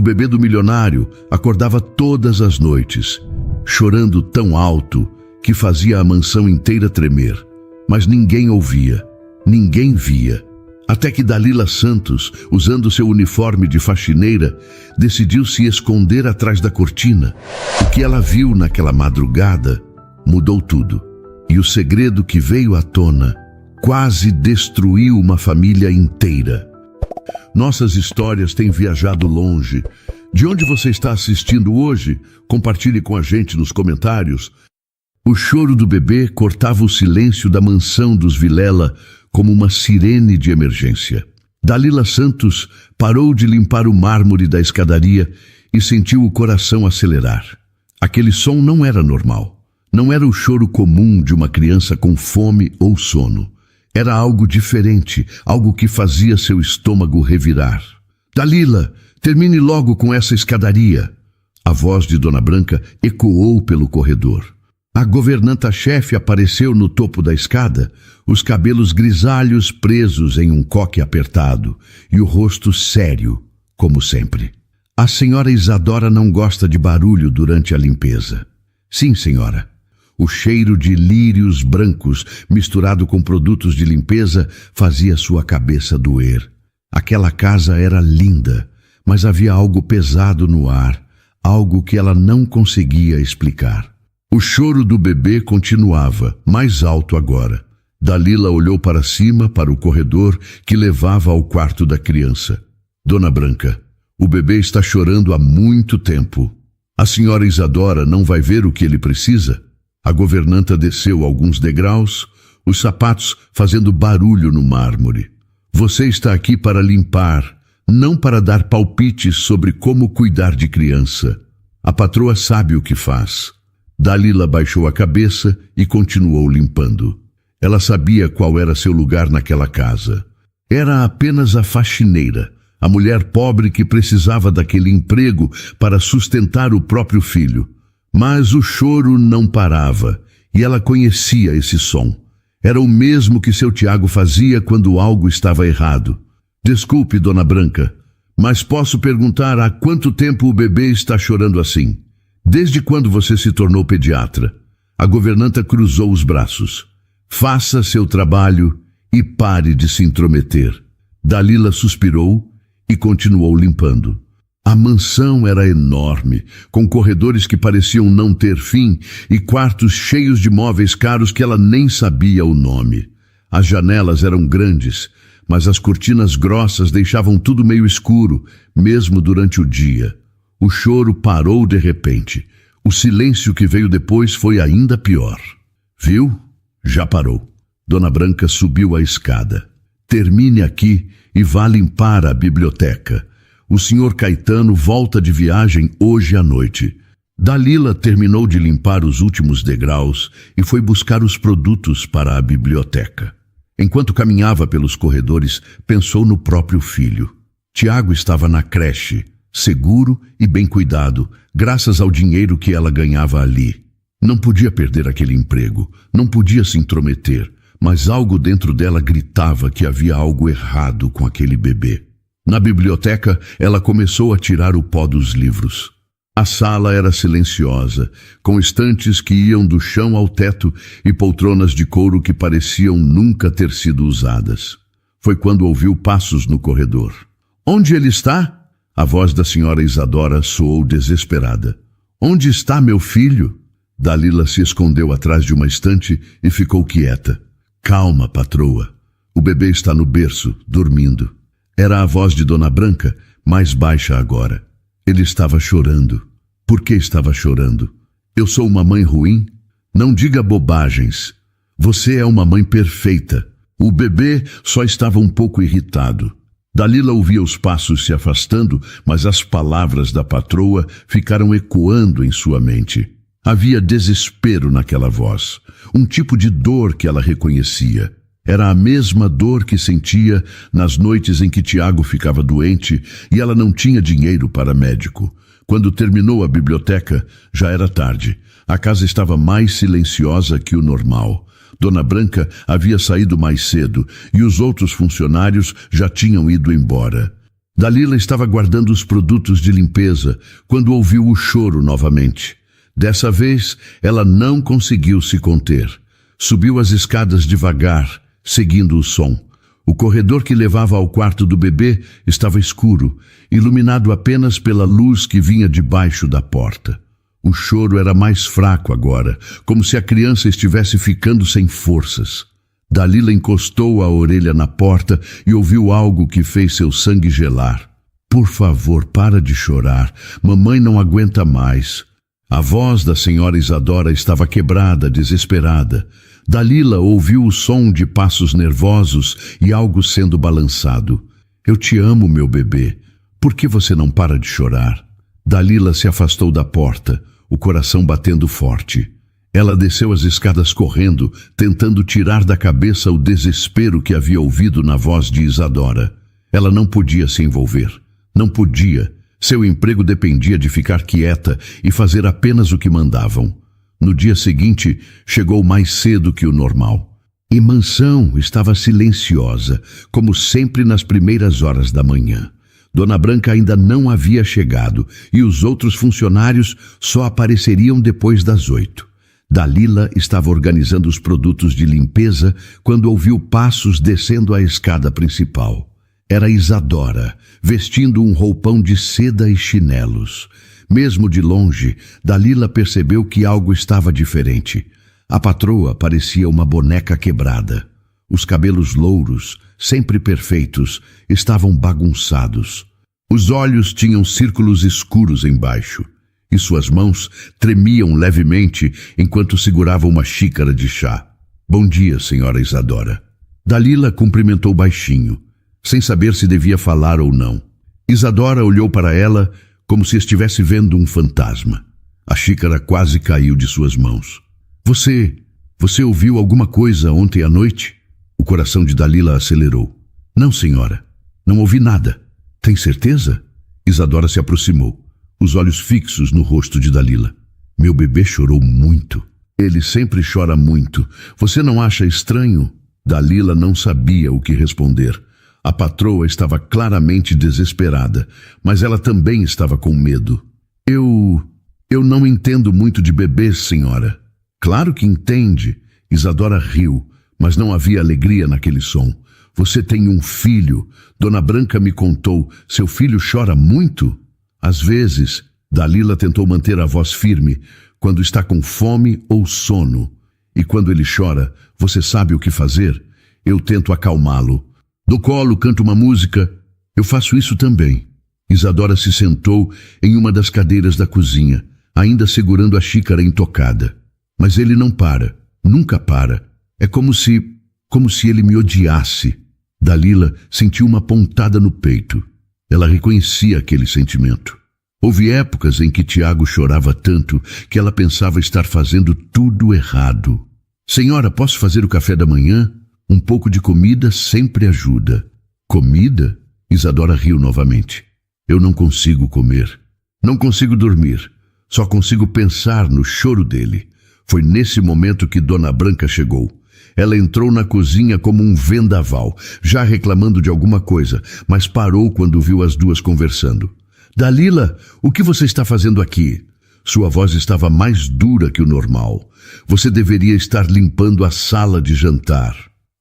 bebê do milionário acordava todas as noites, chorando tão alto que fazia a mansão inteira tremer. Mas ninguém ouvia, ninguém via. Até que Dalila Santos, usando seu uniforme de faxineira, decidiu se esconder atrás da cortina. O que ela viu naquela madrugada mudou tudo. E o segredo que veio à tona quase destruiu uma família inteira. Nossas histórias têm viajado longe. De onde você está assistindo hoje? Compartilhe com a gente nos comentários. O choro do bebê cortava o silêncio da mansão dos Vilela como uma sirene de emergência. Dalila Santos parou de limpar o mármore da escadaria e sentiu o coração acelerar. Aquele som não era normal. Não era o choro comum de uma criança com fome ou sono. Era algo diferente, algo que fazia seu estômago revirar. Dalila, termine logo com essa escadaria. A voz de Dona Branca ecoou pelo corredor. A governanta-chefe apareceu no topo da escada, os cabelos grisalhos presos em um coque apertado e o rosto sério, como sempre. A senhora Isadora não gosta de barulho durante a limpeza. Sim, senhora. O cheiro de lírios brancos misturado com produtos de limpeza fazia sua cabeça doer. Aquela casa era linda, mas havia algo pesado no ar, algo que ela não conseguia explicar. O choro do bebê continuava, mais alto agora. Dalila olhou para cima, para o corredor que levava ao quarto da criança. Dona Branca, o bebê está chorando há muito tempo. A senhora Isadora não vai ver o que ele precisa? A governanta desceu alguns degraus, os sapatos fazendo barulho no mármore. Você está aqui para limpar, não para dar palpites sobre como cuidar de criança. A patroa sabe o que faz. Dalila baixou a cabeça e continuou limpando. Ela sabia qual era seu lugar naquela casa. Era apenas a faxineira, a mulher pobre que precisava daquele emprego para sustentar o próprio filho. Mas o choro não parava, e ela conhecia esse som. Era o mesmo que seu Tiago fazia quando algo estava errado. Desculpe, Dona Branca, mas posso perguntar há quanto tempo o bebê está chorando assim? Desde quando você se tornou pediatra? A governanta cruzou os braços. Faça seu trabalho e pare de se intrometer. Dalila suspirou e continuou limpando. A mansão era enorme, com corredores que pareciam não ter fim e quartos cheios de móveis caros que ela nem sabia o nome. As janelas eram grandes, mas as cortinas grossas deixavam tudo meio escuro, mesmo durante o dia. O choro parou de repente. O silêncio que veio depois foi ainda pior. Viu? Já parou. Dona Branca subiu a escada. Termine aqui e vá limpar a biblioteca. O senhor Caetano volta de viagem hoje à noite. Dalila terminou de limpar os últimos degraus e foi buscar os produtos para a biblioteca. Enquanto caminhava pelos corredores, pensou no próprio filho. Tiago estava na creche, seguro e bem cuidado, graças ao dinheiro que ela ganhava ali. Não podia perder aquele emprego, não podia se intrometer, mas algo dentro dela gritava que havia algo errado com aquele bebê. Na biblioteca, ela começou a tirar o pó dos livros. A sala era silenciosa, com estantes que iam do chão ao teto e poltronas de couro que pareciam nunca ter sido usadas. Foi quando ouviu passos no corredor. Onde ele está? A voz da senhora Isadora soou desesperada. Onde está meu filho? Dalila se escondeu atrás de uma estante e ficou quieta. Calma, patroa. O bebê está no berço, dormindo. Era a voz de Dona Branca, mais baixa agora. Ele estava chorando. Por que estava chorando? Eu sou uma mãe ruim? Não diga bobagens. Você é uma mãe perfeita. O bebê só estava um pouco irritado. Dalila ouvia os passos se afastando, mas as palavras da patroa ficaram ecoando em sua mente. Havia desespero naquela voz, um tipo de dor que ela reconhecia. Era a mesma dor que sentia nas noites em que Tiago ficava doente e ela não tinha dinheiro para médico. Quando terminou a biblioteca, já era tarde. A casa estava mais silenciosa que o normal. Dona Branca havia saído mais cedo e os outros funcionários já tinham ido embora. Dalila estava guardando os produtos de limpeza quando ouviu o choro novamente. Dessa vez, ela não conseguiu se conter. Subiu as escadas devagar, seguindo o som. O corredor que levava ao quarto do bebê estava escuro, iluminado apenas pela luz que vinha debaixo da porta. O choro era mais fraco agora, como se a criança estivesse ficando sem forças. Dalila encostou a orelha na porta e ouviu algo que fez seu sangue gelar. Por favor, para de chorar. Mamãe não aguenta mais. A voz da senhora Isadora estava quebrada, desesperada. Dalila ouviu o som de passos nervosos e algo sendo balançado. Eu te amo, meu bebê. Por que você não para de chorar? Dalila se afastou da porta, o coração batendo forte. Ela desceu as escadas correndo, tentando tirar da cabeça o desespero que havia ouvido na voz de Isadora. Ela não podia se envolver. Não podia. Seu emprego dependia de ficar quieta e fazer apenas o que mandavam. No dia seguinte, chegou mais cedo que o normal. E Mansão estava silenciosa, como sempre nas primeiras horas da manhã. Dona Branca ainda não havia chegado e os outros funcionários só apareceriam depois das 8. Dalila estava organizando os produtos de limpeza quando ouviu passos descendo a escada principal. Era Isadora, vestindo um roupão de seda e chinelos. Mesmo de longe, Dalila percebeu que algo estava diferente. A patroa parecia uma boneca quebrada. Os cabelos louros, sempre perfeitos, estavam bagunçados. Os olhos tinham círculos escuros embaixo, e suas mãos tremiam levemente enquanto segurava uma xícara de chá. Bom dia, senhora Isadora. Dalila cumprimentou baixinho, sem saber se devia falar ou não. Isadora olhou para ela como se estivesse vendo um fantasma. A xícara quase caiu de suas mãos. Você ouviu alguma coisa ontem à noite? O coração de Dalila acelerou. Não, senhora. Não ouvi nada. Tem certeza? Isadora se aproximou, os olhos fixos no rosto de Dalila. Meu bebê chorou muito. Ele sempre chora muito. Você não acha estranho? Dalila não sabia o que responder. A patroa estava claramente desesperada, mas ela também estava com medo. Eu não entendo muito de bebês, senhora. Claro que entende. Isadora riu, mas não havia alegria naquele som. Você tem um filho. Dona Branca me contou. Seu filho chora muito? Às vezes. Dalila tentou manter a voz firme, quando está com fome ou sono. E quando ele chora, você sabe o que fazer? Eu tento acalmá-lo. Do colo, canto uma música. Eu faço isso também. Isadora se sentou em uma das cadeiras da cozinha, ainda segurando a xícara intocada. Mas ele não para, nunca para. É como se ele me odiasse. Dalila sentiu uma pontada no peito. Ela reconhecia aquele sentimento. Houve épocas em que Tiago chorava tanto que ela pensava estar fazendo tudo errado. Senhora, posso fazer o café da manhã? Um pouco de comida sempre ajuda. Comida? Isadora riu novamente. Eu não consigo comer. Não consigo dormir. Só consigo pensar no choro dele. Foi nesse momento que Dona Branca chegou. Ela entrou na cozinha como um vendaval, já reclamando de alguma coisa, mas parou quando viu as duas conversando. Dalila, o que você está fazendo aqui? Sua voz estava mais dura que o normal. Você deveria estar limpando a sala de jantar.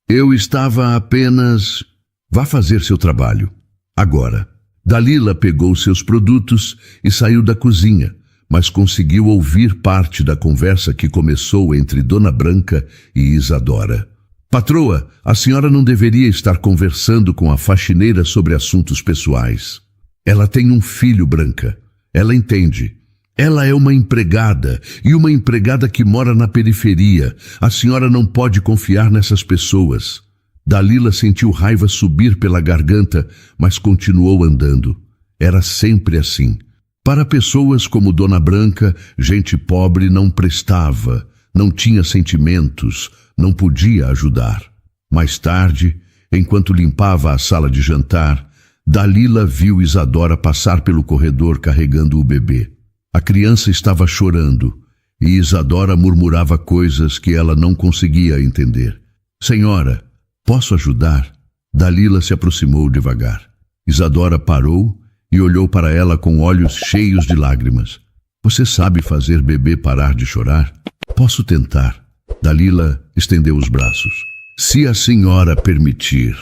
Eu estava apenas... Vá fazer seu trabalho. Agora. Dalila pegou seus produtos e saiu da cozinha, mas conseguiu ouvir parte da conversa que começou entre Dona Branca e Isadora. Patroa, a senhora não deveria estar conversando com a faxineira sobre assuntos pessoais. Ela tem um filho, Branca. Ela entende. Ela é uma empregada, e uma empregada que mora na periferia. A senhora não pode confiar nessas pessoas. Dalila sentiu raiva subir pela garganta, mas continuou andando. Era sempre assim. Para pessoas como Dona Branca, gente pobre não prestava, não tinha sentimentos, não podia ajudar. Mais tarde, enquanto limpava a sala de jantar, Dalila viu Isadora passar pelo corredor carregando o bebê. A criança estava chorando e Isadora murmurava coisas que ela não conseguia entender. Senhora, posso ajudar? Dalila se aproximou devagar. Isadora parou e olhou para ela com olhos cheios de lágrimas. Você sabe fazer bebê parar de chorar? Posso tentar. Dalila estendeu os braços. Se a senhora permitir.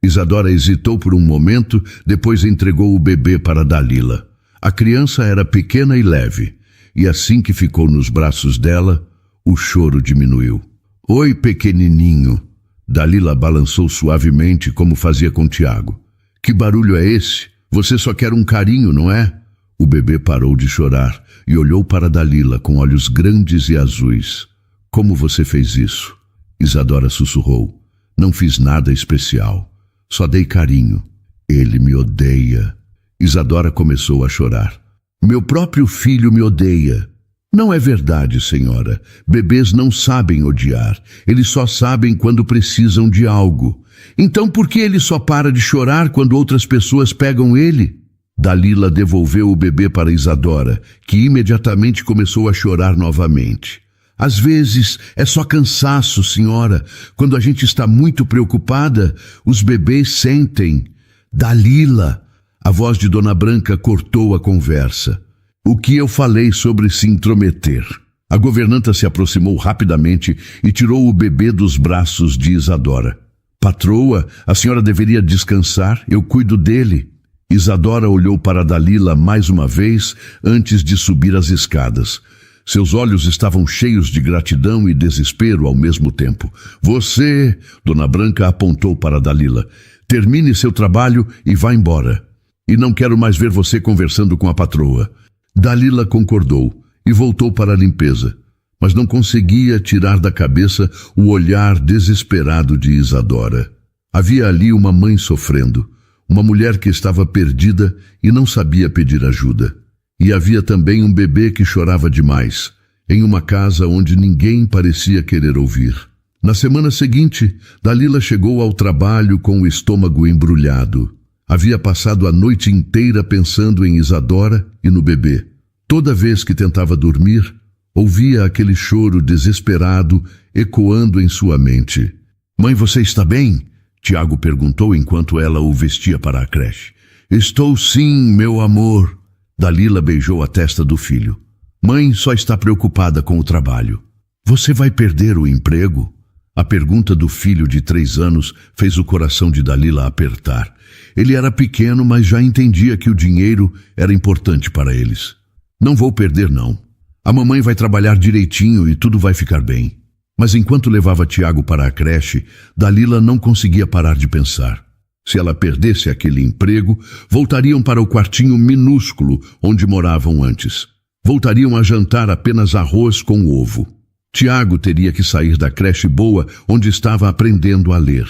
Isadora hesitou por um momento, depois entregou o bebê para Dalila. A criança era pequena e leve, e assim que ficou nos braços dela, o choro diminuiu. Oi, pequenininho. Dalila balançou suavemente como fazia com Tiago. Que barulho é esse? Você só quer um carinho, não é? O bebê parou de chorar e olhou para Dalila com olhos grandes e azuis. Como você fez isso? Isadora sussurrou. Não fiz nada especial. Só dei carinho. Ele me odeia. Isadora começou a chorar. Meu próprio filho me odeia. Não é verdade, senhora. Bebês não sabem odiar. Eles só sabem quando precisam de algo. Então por que ele só para de chorar quando outras pessoas pegam ele? Dalila devolveu o bebê para Isadora, que imediatamente começou a chorar novamente. Às vezes é só cansaço, senhora. Quando a gente está muito preocupada, os bebês sentem. Dalila, a voz de Dona Branca cortou a conversa. O que eu falei sobre se intrometer? A governanta se aproximou rapidamente e tirou o bebê dos braços de Isadora. Patroa, a senhora deveria descansar, eu cuido dele. Isadora olhou para Dalila mais uma vez antes de subir as escadas. Seus olhos estavam cheios de gratidão e desespero ao mesmo tempo. Você, Dona Branca apontou para Dalila, termine seu trabalho e vá embora. E não quero mais ver você conversando com a patroa. Dalila concordou e voltou para a limpeza, mas não conseguia tirar da cabeça o olhar desesperado de Isadora. Havia ali uma mãe sofrendo, uma mulher que estava perdida e não sabia pedir ajuda. E havia também um bebê que chorava demais, em uma casa onde ninguém parecia querer ouvir. Na semana seguinte, Dalila chegou ao trabalho com o estômago embrulhado. Havia passado a noite inteira pensando em Isadora e no bebê. Toda vez que tentava dormir, ouvia aquele choro desesperado ecoando em sua mente. Mãe, você está bem? Tiago perguntou enquanto ela o vestia para a creche. Estou sim, meu amor. Dalila beijou a testa do filho. Mãe só está preocupada com o trabalho. Você vai perder o emprego? A pergunta do filho de 3 anos fez o coração de Dalila apertar. Ele era pequeno, mas já entendia que o dinheiro era importante para eles. Não vou perder, não. A mamãe vai trabalhar direitinho e tudo vai ficar bem. Mas enquanto levava Tiago para a creche, Dalila não conseguia parar de pensar. Se ela perdesse aquele emprego, voltariam para o quartinho minúsculo onde moravam antes. Voltariam a jantar apenas arroz com ovo. Tiago teria que sair da creche boa onde estava aprendendo a ler.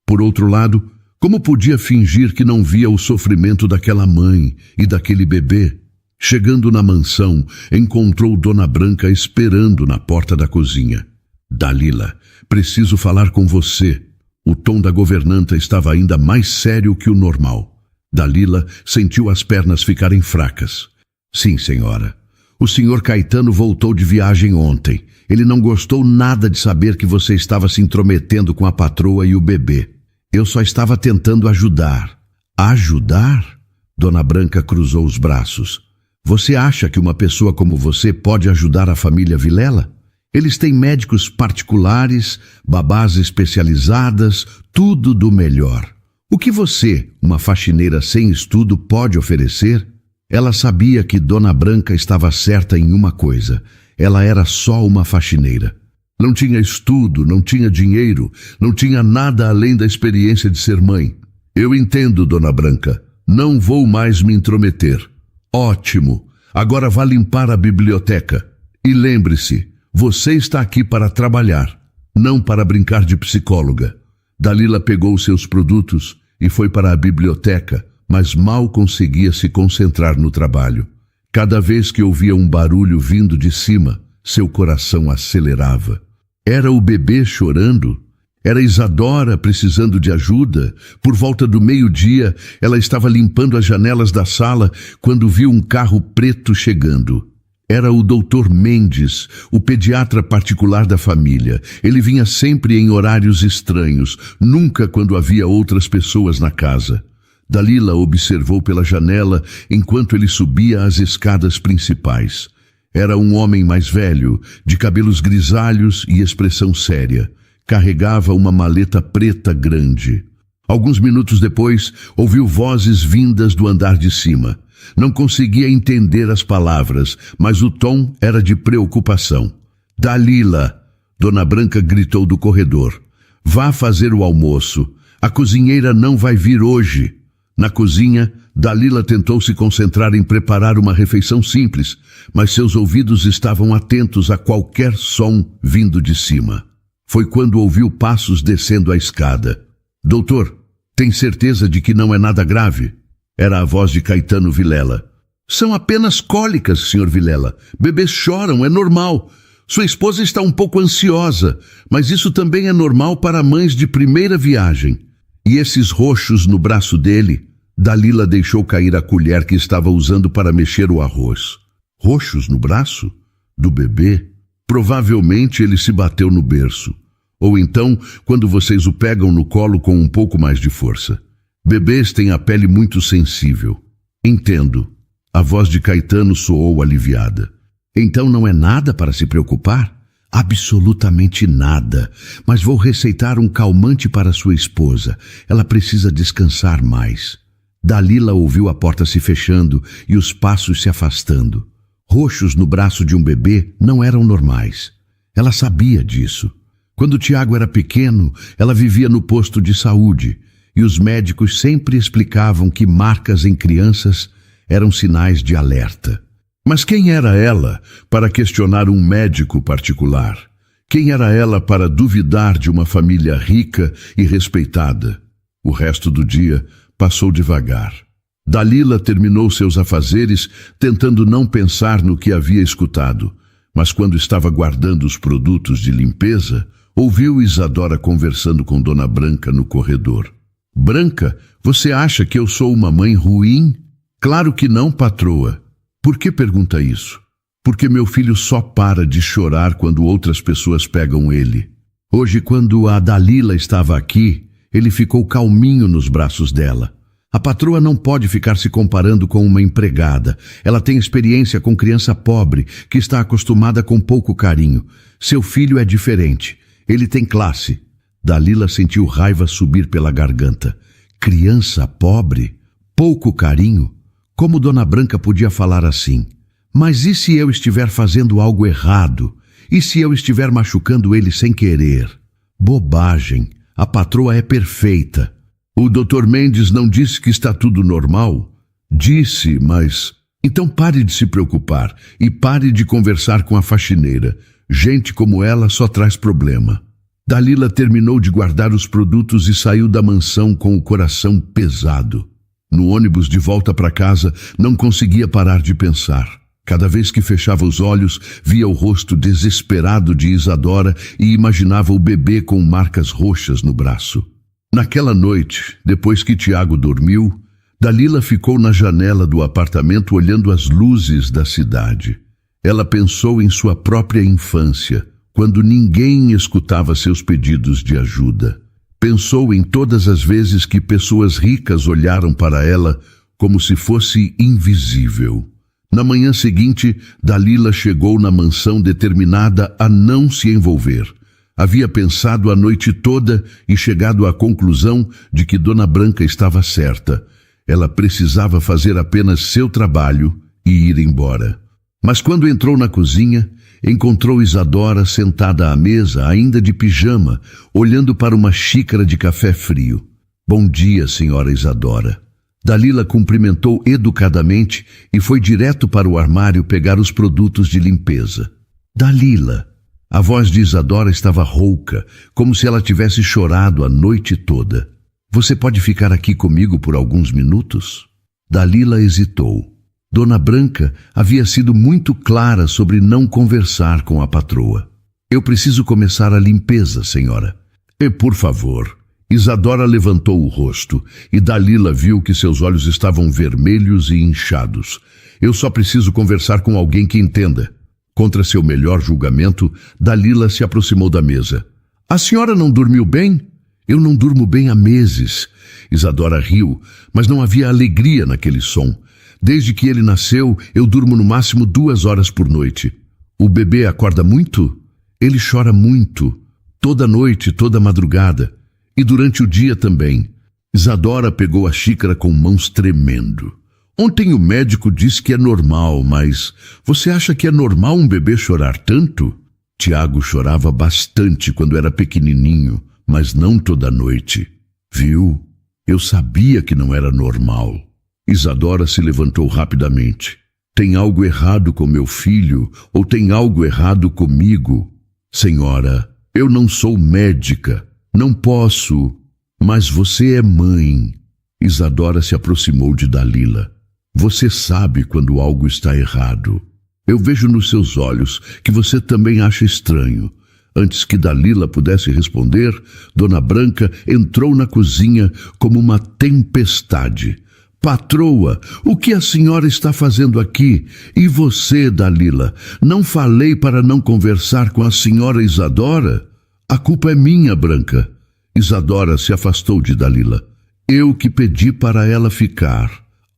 Por outro lado, como podia fingir que não via o sofrimento daquela mãe e daquele bebê? Chegando na mansão, encontrou Dona Branca esperando na porta da cozinha. Dalila, preciso falar com você. O tom da governanta estava ainda mais sério que o normal. Dalila sentiu as pernas ficarem fracas. Sim, senhora. O senhor Caetano voltou de viagem ontem. Ele não gostou nada de saber que você estava se intrometendo com a patroa e o bebê. Eu só estava tentando ajudar. Ajudar? Dona Branca cruzou os braços. Você acha que uma pessoa como você pode ajudar a família Vilela? Eles têm médicos particulares, babás especializadas, tudo do melhor. O que você, uma faxineira sem estudo, pode oferecer? Ela sabia que Dona Branca estava certa em uma coisa. Ela era só uma faxineira. Não tinha estudo, não tinha dinheiro, não tinha nada além da experiência de ser mãe. Eu entendo, Dona Branca. Não vou mais me intrometer. Ótimo. Agora vá limpar a biblioteca. E lembre-se, você está aqui para trabalhar, não para brincar de psicóloga. Dalila pegou seus produtos e foi para a biblioteca, mas mal conseguia se concentrar no trabalho. Cada vez que ouvia um barulho vindo de cima, seu coração acelerava. Era o bebê chorando? Era Isadora precisando de ajuda? Por volta do meio-dia, ela estava limpando as janelas da sala quando viu um carro preto chegando. Era o Dr. Mendes, o pediatra particular da família. Ele vinha sempre em horários estranhos, nunca quando havia outras pessoas na casa. Dalila observou pela janela enquanto ele subia as escadas principais. Era um homem mais velho, de cabelos grisalhos e expressão séria. Carregava uma maleta preta grande. Alguns minutos depois, ouviu vozes vindas do andar de cima. Não conseguia entender as palavras, mas o tom era de preocupação. Dalila, Dona Branca gritou do corredor. Vá fazer o almoço. A cozinheira não vai vir hoje. Na cozinha, Dalila tentou se concentrar em preparar uma refeição simples, mas seus ouvidos estavam atentos a qualquer som vindo de cima. Foi quando ouviu passos descendo a escada. Doutor, tem certeza de que não é nada grave? Era a voz de Caetano Vilela. São apenas cólicas, Sr. Vilela. Bebês choram, é normal. Sua esposa está um pouco ansiosa, mas isso também é normal para mães de primeira viagem. E esses roxos no braço dele? Dalila deixou cair a colher que estava usando para mexer o arroz. Roxos no braço? Do bebê? Provavelmente ele se bateu no berço. Ou então, quando vocês o pegam no colo com um pouco mais de força. Bebês têm a pele muito sensível. Entendo. A voz de Caetano soou aliviada. Então não é nada para se preocupar? Absolutamente nada. Mas vou receitar um calmante para sua esposa. Ela precisa descansar mais. Dalila ouviu a porta se fechando e os passos se afastando. Roxos no braço de um bebê não eram normais. Ela sabia disso. Quando Tiago era pequeno, ela vivia no posto de saúde e os médicos sempre explicavam que marcas em crianças eram sinais de alerta. Mas quem era ela para questionar um médico particular? Quem era ela para duvidar de uma família rica e respeitada? O resto do dia passou devagar. Dalila terminou seus afazeres, tentando não pensar no que havia escutado. Mas quando estava guardando os produtos de limpeza, ouviu Isadora conversando com Dona Branca no corredor. Branca, você acha que eu sou uma mãe ruim? Claro que não, patroa. Por que pergunta isso? Porque meu filho só para de chorar quando outras pessoas pegam ele. Hoje, quando a Dalila estava aqui, ele ficou calminho nos braços dela. A patroa não pode ficar se comparando com uma empregada. Ela tem experiência com criança pobre, que está acostumada com pouco carinho. Seu filho é diferente. Ele tem classe. Dalila sentiu raiva subir pela garganta. Criança pobre? Pouco carinho? Como Dona Branca podia falar assim? Mas e se eu estiver fazendo algo errado? E se eu estiver machucando ele sem querer? Bobagem. A patroa é perfeita. O Dr. Mendes não disse que está tudo normal? Disse, mas... Então pare de se preocupar e pare de conversar com a faxineira. Gente como ela só traz problema. Dalila terminou de guardar os produtos e saiu da mansão com o coração pesado. No ônibus de volta para casa, não conseguia parar de pensar. Cada vez que fechava os olhos, via o rosto desesperado de Isadora e imaginava o bebê com marcas roxas no braço. Naquela noite, depois que Tiago dormiu, Dalila ficou na janela do apartamento olhando as luzes da cidade. Ela pensou em sua própria infância, quando ninguém escutava seus pedidos de ajuda. Pensou em todas as vezes que pessoas ricas olharam para ela como se fosse invisível. Na manhã seguinte, Dalila chegou na mansão determinada a não se envolver. Havia pensado a noite toda e chegado à conclusão de que Dona Branca estava certa. Ela precisava fazer apenas seu trabalho e ir embora. Mas quando entrou na cozinha, encontrou Isadora sentada à mesa, ainda de pijama, olhando para uma xícara de café frio. Bom dia, senhora Isadora. Dalila cumprimentou educadamente e foi direto para o armário pegar os produtos de limpeza. Dalila. A voz de Isadora estava rouca, como se ela tivesse chorado a noite toda. Você pode ficar aqui comigo por alguns minutos? Dalila hesitou. Dona Branca havia sido muito clara sobre não conversar com a patroa. Eu preciso começar a limpeza, senhora. E por favor. Isadora levantou o rosto e Dalila viu que seus olhos estavam vermelhos e inchados. Eu só preciso conversar com alguém que entenda. Contra seu melhor julgamento, Dalila se aproximou da mesa. A senhora não dormiu bem? Eu não durmo bem há meses. Isadora riu, mas não havia alegria naquele som. Desde que ele nasceu, eu durmo no máximo 2 horas por noite. O bebê acorda muito? Ele chora muito. Toda noite, toda madrugada. E durante o dia também. Isadora pegou a xícara com mãos tremendo. Ontem o médico disse que é normal, mas você acha que é normal um bebê chorar tanto? Tiago chorava bastante quando era pequenininho, mas não toda noite. Viu? Eu sabia que não era normal. Isadora se levantou rapidamente. Tem algo errado com meu filho ou tem algo errado comigo? Senhora, eu não sou médica. Não posso. Mas você é mãe. Isadora se aproximou de Dalila. Você sabe quando algo está errado. Eu vejo nos seus olhos que você também acha estranho. Antes que Dalila pudesse responder, Dona Branca entrou na cozinha como uma tempestade. Patroa, o que a senhora está fazendo aqui? E você, Dalila, não falei para não conversar com a senhora Isadora? A culpa é minha, Branca. Isadora se afastou de Dalila. Eu que pedi para ela ficar.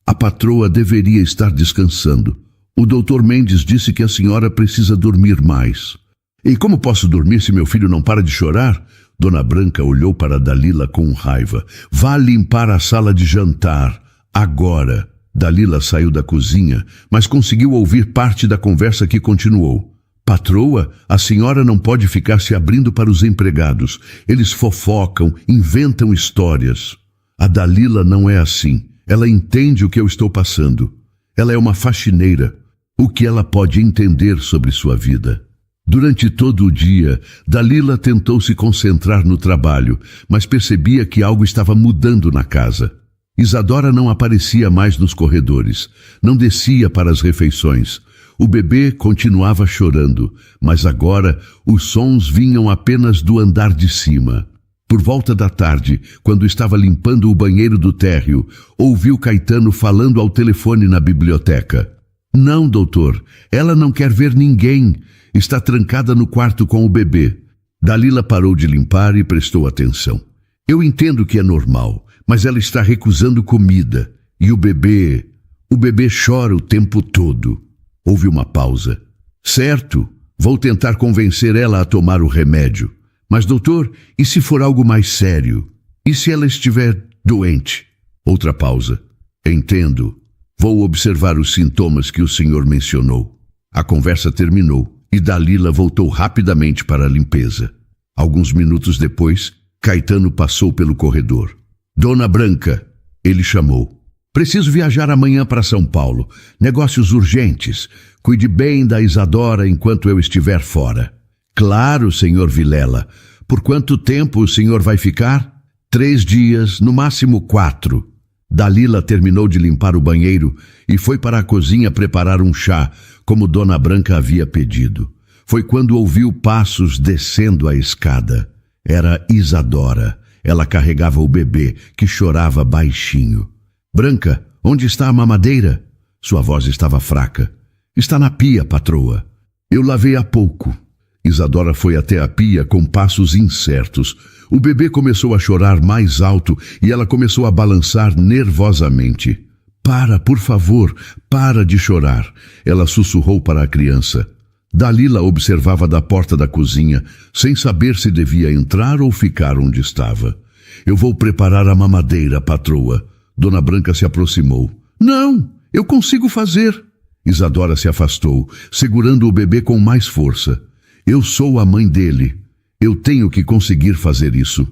A patroa deveria estar descansando. O doutor Mendes disse que a senhora precisa dormir mais. E como posso dormir se meu filho não para de chorar? Dona Branca olhou para Dalila com raiva. Vá limpar a sala de jantar. Agora. Dalila saiu da cozinha, mas conseguiu ouvir parte da conversa que continuou. Patroa, a senhora não pode ficar se abrindo para os empregados. Eles fofocam, inventam histórias. A Dalila não é assim. Ela entende o que eu estou passando. Ela é uma faxineira. O que ela pode entender sobre sua vida? Durante todo o dia, Dalila tentou se concentrar no trabalho, mas percebia que algo estava mudando na casa. Isadora não aparecia mais nos corredores, não descia para as refeições. O bebê continuava chorando, mas agora os sons vinham apenas do andar de cima. Por volta da tarde, quando estava limpando o banheiro do térreo, ouviu Caetano falando ao telefone na biblioteca. Não, doutor, ela não quer ver ninguém. Está trancada no quarto com o bebê. Dalila parou de limpar e prestou atenção. Eu entendo que é normal, mas ela está recusando comida. E o bebê chora o tempo todo. Houve uma pausa. Certo, vou tentar convencer ela a tomar o remédio. Mas, doutor, e se for algo mais sério? E se ela estiver doente? Outra pausa. Entendo. Vou observar os sintomas que o senhor mencionou. A conversa terminou e Dalila voltou rapidamente para a limpeza. Alguns minutos depois, Caetano passou pelo corredor. Dona Branca, ele chamou. Preciso viajar amanhã para São Paulo. Negócios urgentes. Cuide bem da Isadora enquanto eu estiver fora. Claro, senhor Vilela. Por quanto tempo o senhor vai ficar? 3 dias, no máximo 4. Dalila terminou de limpar o banheiro e foi para a cozinha preparar um chá, como Dona Branca havia pedido. Foi quando ouviu passos descendo a escada. Era Isadora. Ela carregava o bebê, que chorava baixinho. Branca, onde está a mamadeira? Sua voz estava fraca. Está na pia, patroa. Eu lavei há pouco. Isadora foi até a pia com passos incertos. O bebê começou a chorar mais alto e ela começou a balançar nervosamente. Para, por favor, para de chorar. Ela sussurrou para a criança. Dalila observava da porta da cozinha, sem saber se devia entrar ou ficar onde estava. Eu vou preparar a mamadeira, patroa. Dona Branca se aproximou. Não, eu consigo fazer. Isadora se afastou, segurando o bebê com mais força. Eu sou a mãe dele. Eu tenho que conseguir fazer isso.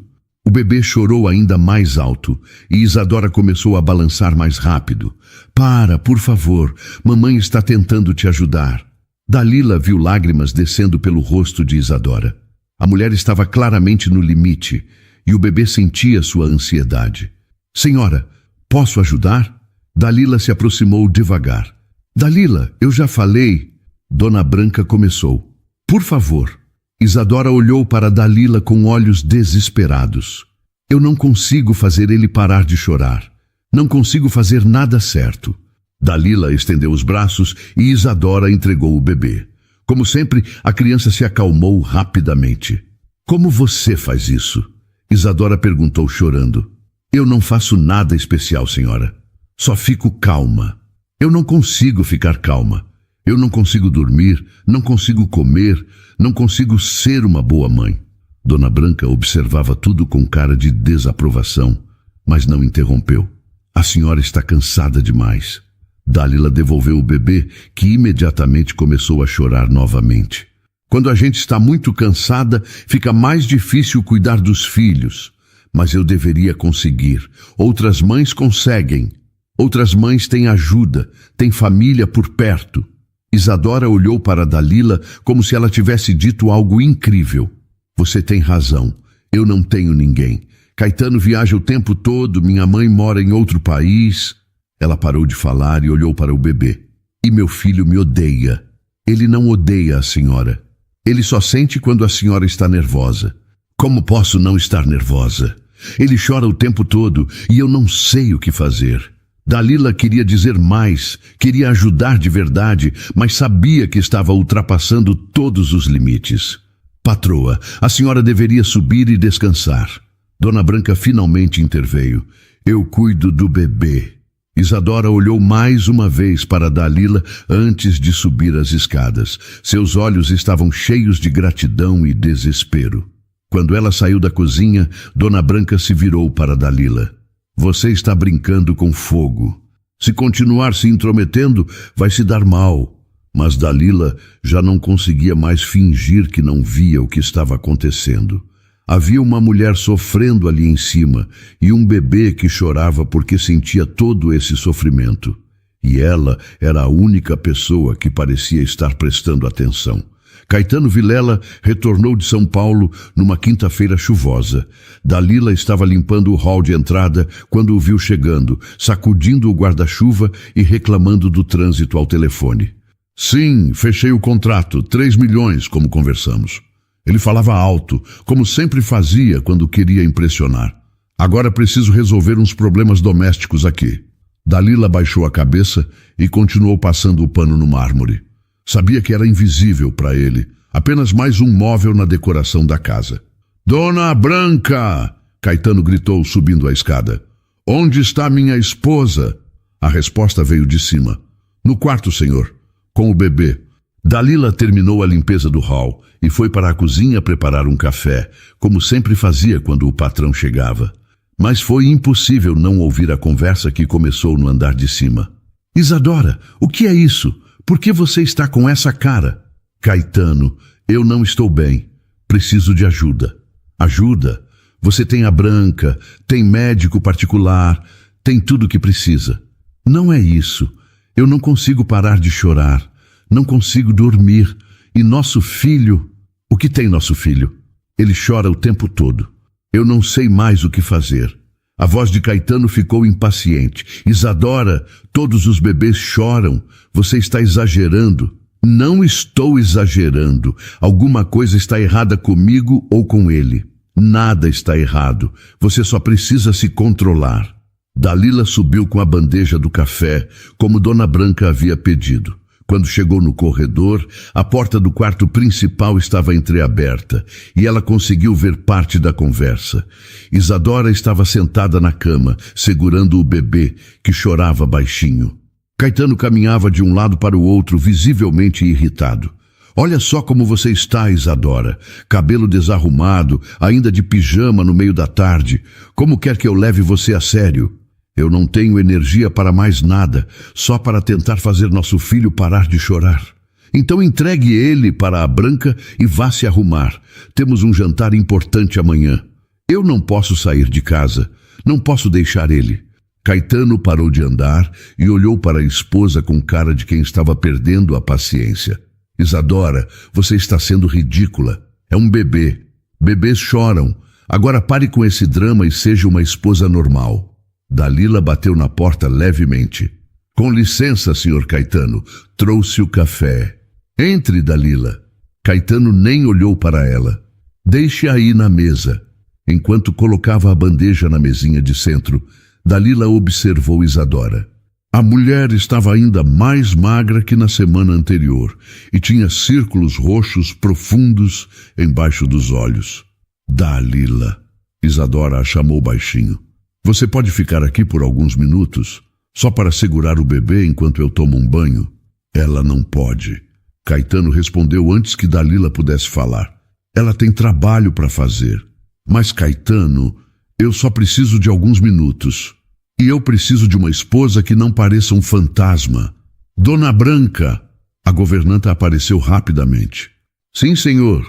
O bebê chorou ainda mais alto e Isadora começou a balançar mais rápido. Para, por favor, mamãe está tentando te ajudar. Dalila viu lágrimas descendo pelo rosto de Isadora. A mulher estava claramente no limite e o bebê sentia sua ansiedade. Senhora, posso ajudar? Dalila se aproximou devagar. Dalila, eu já falei. Dona Branca começou. Por favor. Isadora olhou para Dalila com olhos desesperados. Eu não consigo fazer ele parar de chorar. Não consigo fazer nada certo. Dalila estendeu os braços e Isadora entregou o bebê. Como sempre, a criança se acalmou rapidamente. Como você faz isso? Isadora perguntou chorando. Eu não faço nada especial, senhora. Só fico calma. Eu não consigo ficar calma. Eu não consigo dormir, não consigo comer, não consigo ser uma boa mãe. Dona Branca observava tudo com cara de desaprovação, mas não interrompeu. A senhora está cansada demais. Dalila devolveu o bebê, que imediatamente começou a chorar novamente. Quando a gente está muito cansada, fica mais difícil cuidar dos filhos. Mas eu deveria conseguir. Outras mães conseguem. Outras mães têm ajuda, têm família por perto. Isadora olhou para Dalila como se ela tivesse dito algo incrível. Você tem razão. Eu não tenho ninguém. Caetano viaja o tempo todo, minha mãe mora em outro país. Ela parou de falar e olhou para o bebê. E meu filho me odeia. Ele não odeia a senhora. Ele só sente quando a senhora está nervosa. Como posso não estar nervosa? Ele chora o tempo todo e eu não sei o que fazer. Dalila queria dizer mais, queria ajudar de verdade, mas sabia que estava ultrapassando todos os limites. Patroa, a senhora deveria subir e descansar. Dona Branca finalmente interveio. Eu cuido do bebê. Isadora olhou mais uma vez para Dalila antes de subir as escadas. Seus olhos estavam cheios de gratidão e desespero. Quando ela saiu da cozinha, Dona Branca se virou para Dalila. Você está brincando com fogo. Se continuar se intrometendo, vai se dar mal. Mas Dalila já não conseguia mais fingir que não via o que estava acontecendo. Havia uma mulher sofrendo ali em cima e um bebê que chorava porque sentia todo esse sofrimento. E ela era a única pessoa que parecia estar prestando atenção. Caetano Vilela retornou de São Paulo numa quinta-feira chuvosa. Dalila estava limpando o hall de entrada quando o viu chegando, sacudindo o guarda-chuva e reclamando do trânsito ao telefone. Sim, fechei o contrato, 3 milhões, como conversamos. Ele falava alto, como sempre fazia quando queria impressionar. Agora preciso resolver uns problemas domésticos aqui. Dalila baixou a cabeça e continuou passando o pano no mármore. Sabia que era invisível para ele, apenas mais um móvel na decoração da casa. Dona Branca! Caetano gritou subindo a escada. Onde está minha esposa? A resposta veio de cima. No quarto, senhor, com o bebê. Dalila terminou a limpeza do hall e foi para a cozinha preparar um café, como sempre fazia quando o patrão chegava. Mas foi impossível não ouvir a conversa que começou no andar de cima. Isadora, o que é isso? Por que você está com essa cara? Caetano, eu não estou bem. Preciso de ajuda. Ajuda? Você tem a Branca, tem médico particular, tem tudo o que precisa. Não é isso. Eu não consigo parar de chorar. Não consigo dormir. E nosso filho... O que tem nosso filho? Ele chora o tempo todo. Eu não sei mais o que fazer. A voz de Caetano ficou impaciente. Isadora, todos os bebês choram. Você está exagerando. Não estou exagerando. Alguma coisa está errada comigo ou com ele. Nada está errado. Você só precisa se controlar. Dalila subiu com a bandeja do café, como Dona Branca havia pedido. Quando chegou no corredor, a porta do quarto principal estava entreaberta e ela conseguiu ver parte da conversa. Isadora estava sentada na cama, segurando o bebê, que chorava baixinho. Caetano caminhava de um lado para o outro, visivelmente irritado. Olha só como você está, Isadora. Cabelo desarrumado, ainda de pijama no meio da tarde. Como quer que eu leve você a sério? Eu não tenho energia para mais nada, só para tentar fazer nosso filho parar de chorar. Então entregue ele para a Branca e vá se arrumar. Temos um jantar importante amanhã. Eu não posso sair de casa. Não posso deixar ele. Caetano parou de andar e olhou para a esposa com cara de quem estava perdendo a paciência. Isadora, você está sendo ridícula. É um bebê. Bebês choram. Agora pare com esse drama e seja uma esposa normal. Dalila bateu na porta levemente. Com licença, senhor Caetano. Trouxe o café. Entre, Dalila. Caetano nem olhou para ela. Deixe aí na mesa. Enquanto colocava a bandeja na mesinha de centro, Dalila observou Isadora. A mulher estava ainda mais magra que na semana anterior e tinha círculos roxos profundos embaixo dos olhos. Dalila. Isadora a chamou baixinho. Você pode ficar aqui por alguns minutos, só para segurar o bebê enquanto eu tomo um banho? Ela não pode. Caetano respondeu antes que Dalila pudesse falar. Ela tem trabalho para fazer. Mas, Caetano, eu só preciso de alguns minutos. E eu preciso de uma esposa que não pareça um fantasma. Dona Branca! A governanta apareceu rapidamente. Sim, senhor.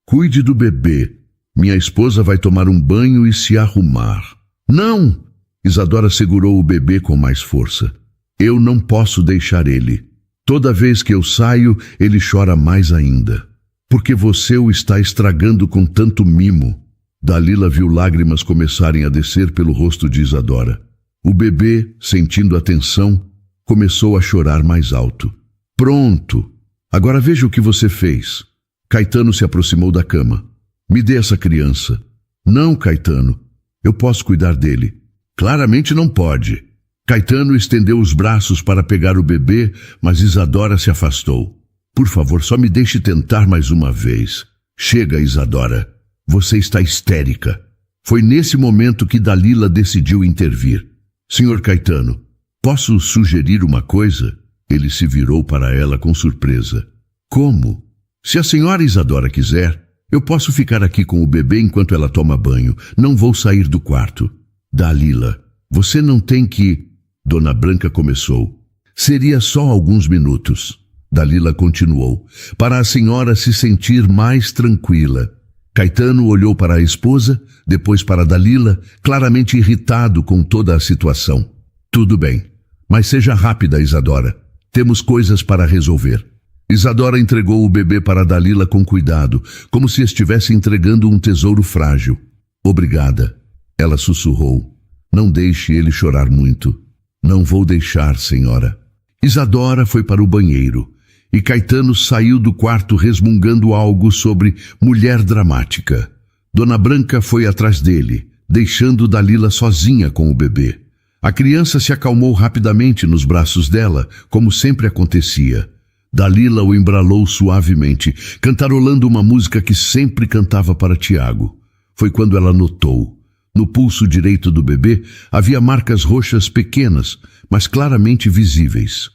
Cuide do bebê. Minha esposa vai tomar um banho e se arrumar. Não! Isadora segurou o bebê com mais força. Eu não posso deixar ele. Toda vez que eu saio, ele chora mais ainda. Porque você o está estragando com tanto mimo. Dalila viu lágrimas começarem a descer pelo rosto de Isadora. O bebê, sentindo a tensão, começou a chorar mais alto. Pronto! Agora veja o que você fez. Caetano se aproximou da cama. Me dê essa criança. Não, Caetano. Eu posso cuidar dele. Claramente não pode. Caetano estendeu os braços para pegar o bebê, mas Isadora se afastou. Por favor, só me deixe tentar mais uma vez. Chega, Isadora. Você está histérica. Foi nesse momento que Dalila decidiu intervir. Senhor Caetano, posso sugerir uma coisa? Ele se virou para ela com surpresa. Como? Se a senhora Isadora quiser, eu posso ficar aqui com o bebê enquanto ela toma banho. Não vou sair do quarto. Dalila, você não tem que... Dona Branca começou. Seria só alguns minutos. Dalila continuou. Para a senhora se sentir mais tranquila. Caetano olhou para a esposa, depois para Dalila, claramente irritado com toda a situação. Tudo bem, mas seja rápida, Isadora. Temos coisas para resolver. Isadora entregou o bebê para Dalila com cuidado, como se estivesse entregando um tesouro frágil. Obrigada. Ela sussurrou. Não deixe ele chorar muito. Não vou deixar, senhora. Isadora foi para o banheiro e Caetano saiu do quarto resmungando algo sobre mulher dramática. Dona Branca foi atrás dele, deixando Dalila sozinha com o bebê. A criança se acalmou rapidamente nos braços dela, como sempre acontecia. Dalila o embralou suavemente, cantarolando uma música que sempre cantava para Tiago. Foi quando ela notou. No pulso direito do bebê havia marcas roxas pequenas, mas claramente visíveis.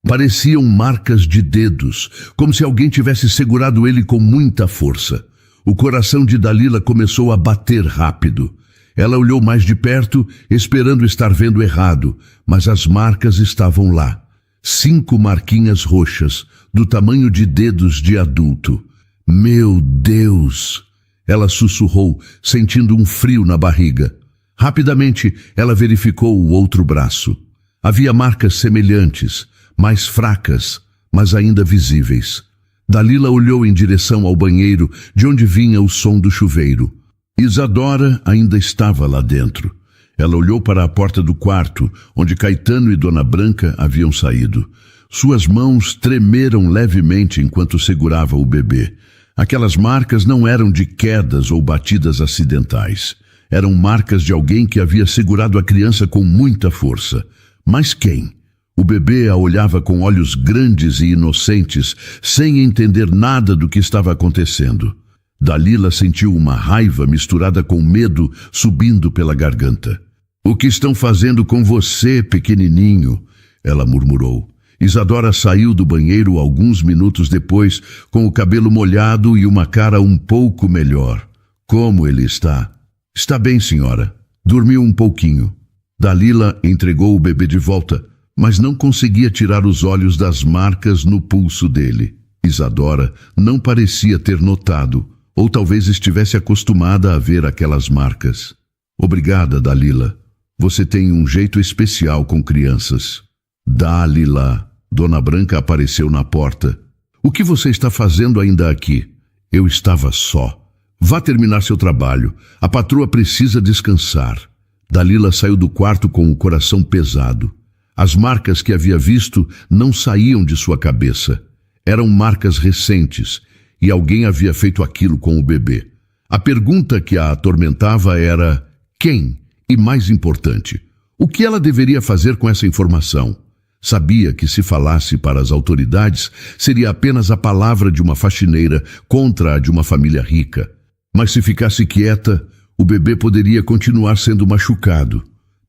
Pareciam marcas de dedos, como se alguém tivesse segurado ele com muita força. O coração de Dalila começou a bater rápido. Ela olhou mais de perto, esperando estar vendo errado, mas as marcas estavam lá. 5 marquinhas roxas, do tamanho de dedos de adulto. Meu Deus! Ela sussurrou, sentindo um frio na barriga. Rapidamente, ela verificou o outro braço. Havia marcas semelhantes, mais fracas, mas ainda visíveis. Dalila olhou em direção ao banheiro, de onde vinha o som do chuveiro. Isadora ainda estava lá dentro. Ela olhou para a porta do quarto, onde Caetano e Dona Branca haviam saído. Suas mãos tremeram levemente enquanto segurava o bebê. Aquelas marcas não eram de quedas ou batidas acidentais. Eram marcas de alguém que havia segurado a criança com muita força. Mas quem? O bebê a olhava com olhos grandes e inocentes, sem entender nada do que estava acontecendo. Dalila sentiu uma raiva misturada com medo subindo pela garganta. O que estão fazendo com você, pequenininho? Ela murmurou. Isadora saiu do banheiro alguns minutos depois, com o cabelo molhado e uma cara um pouco melhor. Como ele está? Está bem, senhora. Dormiu um pouquinho. Dalila entregou o bebê de volta, mas não conseguia tirar os olhos das marcas no pulso dele. Isadora não parecia ter notado, ou talvez estivesse acostumada a ver aquelas marcas. Obrigada, Dalila. Você tem um jeito especial com crianças. Dalila. Dona Branca apareceu na porta. O que você está fazendo ainda aqui? Eu estava só. Vá terminar seu trabalho. A patroa precisa descansar. Dalila saiu do quarto com o coração pesado. As marcas que havia visto não saíam de sua cabeça. Eram marcas recentes, e alguém havia feito aquilo com o bebê. A pergunta que a atormentava era: quem? E mais importante, o que ela deveria fazer com essa informação? Sabia que se falasse para as autoridades, seria apenas a palavra de uma faxineira contra a de uma família rica. Mas se ficasse quieta, o bebê poderia continuar sendo machucado.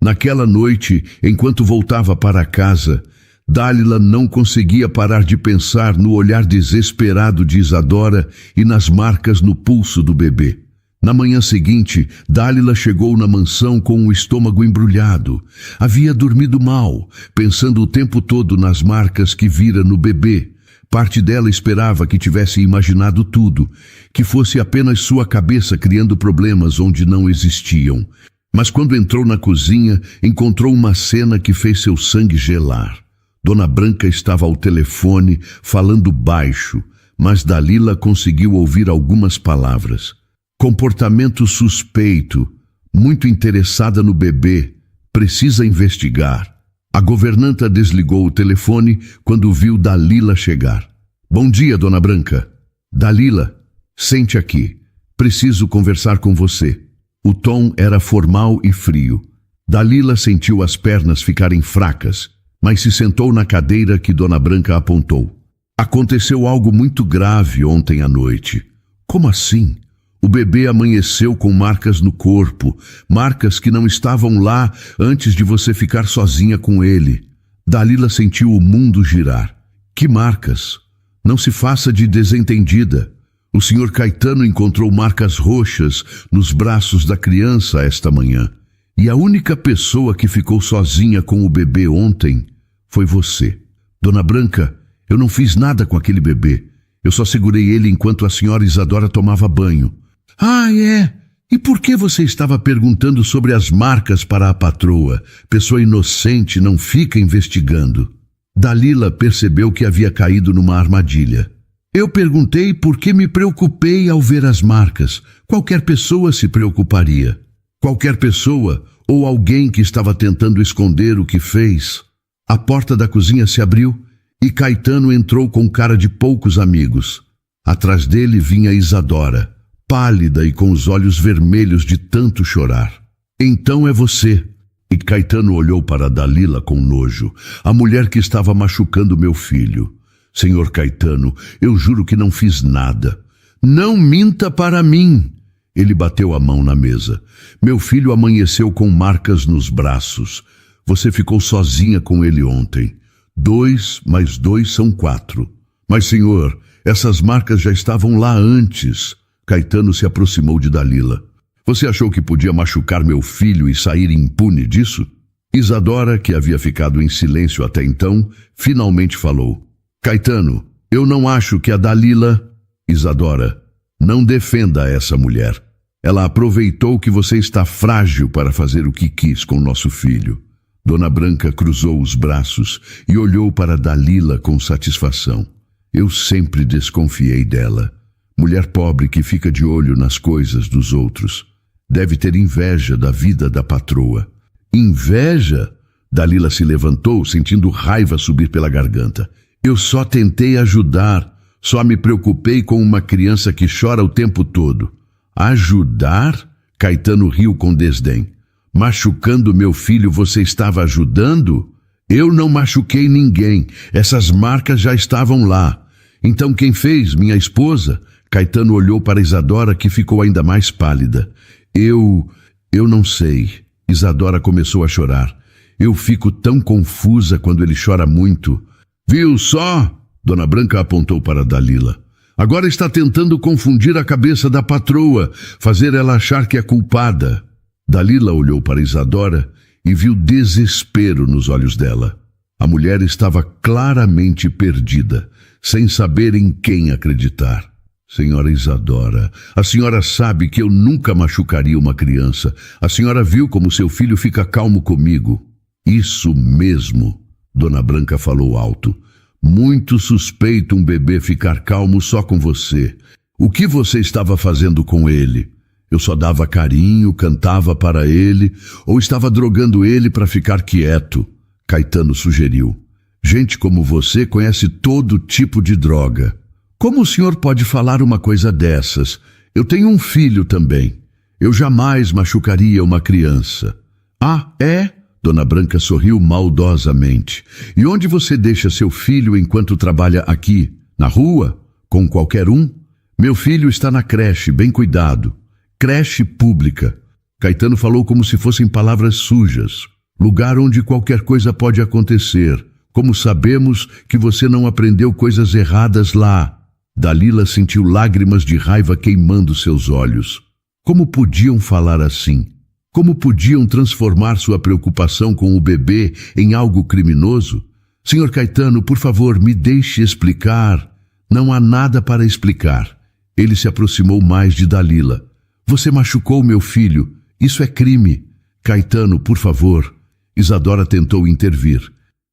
Naquela noite, enquanto voltava para casa, Dálila não conseguia parar de pensar no olhar desesperado de Isadora e nas marcas no pulso do bebê. Na manhã seguinte, Dálila chegou na mansão com o estômago embrulhado. Havia dormido mal, pensando o tempo todo nas marcas que vira no bebê. Parte dela esperava que tivesse imaginado tudo, que fosse apenas sua cabeça criando problemas onde não existiam. Mas quando entrou na cozinha, encontrou uma cena que fez seu sangue gelar. Dona Branca estava ao telefone, falando baixo, mas Dálila conseguiu ouvir algumas palavras. Comportamento suspeito, muito interessada no bebê, precisa investigar. A governanta desligou o telefone quando viu Dálila chegar. Bom dia, Dona Branca. Dálila, sente aqui. Preciso conversar com você. O tom era formal e frio. Dálila sentiu as pernas ficarem fracas, mas se sentou na cadeira que Dona Branca apontou. Aconteceu algo muito grave ontem à noite. Como assim? O bebê amanheceu com marcas no corpo, marcas que não estavam lá antes de você ficar sozinha com ele. Dálila sentiu o mundo girar. Que marcas? Não se faça de desentendida. O Sr. Caetano encontrou marcas roxas nos braços da criança esta manhã. E a única pessoa que ficou sozinha com o bebê ontem foi você. Dona Branca, eu não fiz nada com aquele bebê. Eu só segurei ele enquanto a senhora Isadora tomava banho. Ah, é? E por que você estava perguntando sobre as marcas para a patroa? Pessoa inocente não fica investigando. Dálila percebeu que havia caído numa armadilha. Eu perguntei porque me preocupei ao ver as marcas. Qualquer pessoa se preocuparia. Qualquer pessoa ou alguém que estava tentando esconder o que fez. A porta da cozinha se abriu e Caetano entrou com cara de poucos amigos. Atrás dele vinha Isadora, pálida e com os olhos vermelhos de tanto chorar. Então é você. E Caetano olhou para Dálila com nojo. A mulher que estava machucando meu filho. Senhor Caetano, eu juro que não fiz nada. Não minta para mim. Ele bateu a mão na mesa. Meu filho amanheceu com marcas nos braços. Você ficou sozinha com ele ontem. 2 mais 2 são 4. Mas, senhor, essas marcas já estavam lá antes. Caetano se aproximou de Dálila. Você achou que podia machucar meu filho e sair impune disso? Isadora, que havia ficado em silêncio até então, finalmente falou. Caetano, eu não acho que a Dálila... Isadora, não defenda essa mulher. Ela aproveitou que você está frágil para fazer o que quis com nosso filho. Dona Branca cruzou os braços e olhou para Dálila com satisfação. Eu sempre desconfiei dela. Mulher pobre que fica de olho nas coisas dos outros. Deve ter inveja da vida da patroa. Inveja? Dálila se levantou, sentindo raiva subir pela garganta. Eu só tentei ajudar. Só me preocupei com uma criança que chora o tempo todo. Ajudar? Caetano riu com desdém. Machucando meu filho você estava ajudando? Eu não machuquei ninguém. Essas marcas já estavam lá. Então quem fez? Minha esposa? Caetano olhou para Isadora, que ficou ainda mais pálida. Eu não sei. Isadora começou a chorar. Eu fico tão confusa quando ele chora muito. Viu só? Dona Branca apontou para Dálila. Agora está tentando confundir a cabeça da patroa, fazer ela achar que é culpada. Dálila olhou para Isadora e viu desespero nos olhos dela. A mulher estava claramente perdida, sem saber em quem acreditar. Senhora Isadora, a senhora sabe que eu nunca machucaria uma criança. A senhora viu como seu filho fica calmo comigo. Isso mesmo, Dona Branca falou alto. Muito suspeito um bebê ficar calmo só com você. O que você estava fazendo com ele? Eu só dava carinho, cantava para ele, ou estava drogando ele para ficar quieto? Caetano sugeriu. Gente como você conhece todo tipo de droga. Como o senhor pode falar uma coisa dessas? Eu tenho um filho também. Eu jamais machucaria uma criança. Ah, é? Dona Branca sorriu maldosamente. E onde você deixa seu filho enquanto trabalha aqui? Na rua? Com qualquer um? Meu filho está na creche, bem cuidado. Creche pública. Caetano falou como se fossem palavras sujas. Lugar onde qualquer coisa pode acontecer. Como sabemos que você não aprendeu coisas erradas lá? Dalila sentiu lágrimas de raiva queimando seus olhos. Como podiam falar assim? Como podiam transformar sua preocupação com o bebê em algo criminoso? Senhor Caetano, por favor, me deixe explicar. Não há nada para explicar. Ele se aproximou mais de Dalila. Você machucou meu filho. Isso é crime. Caetano, por favor. Isadora tentou intervir.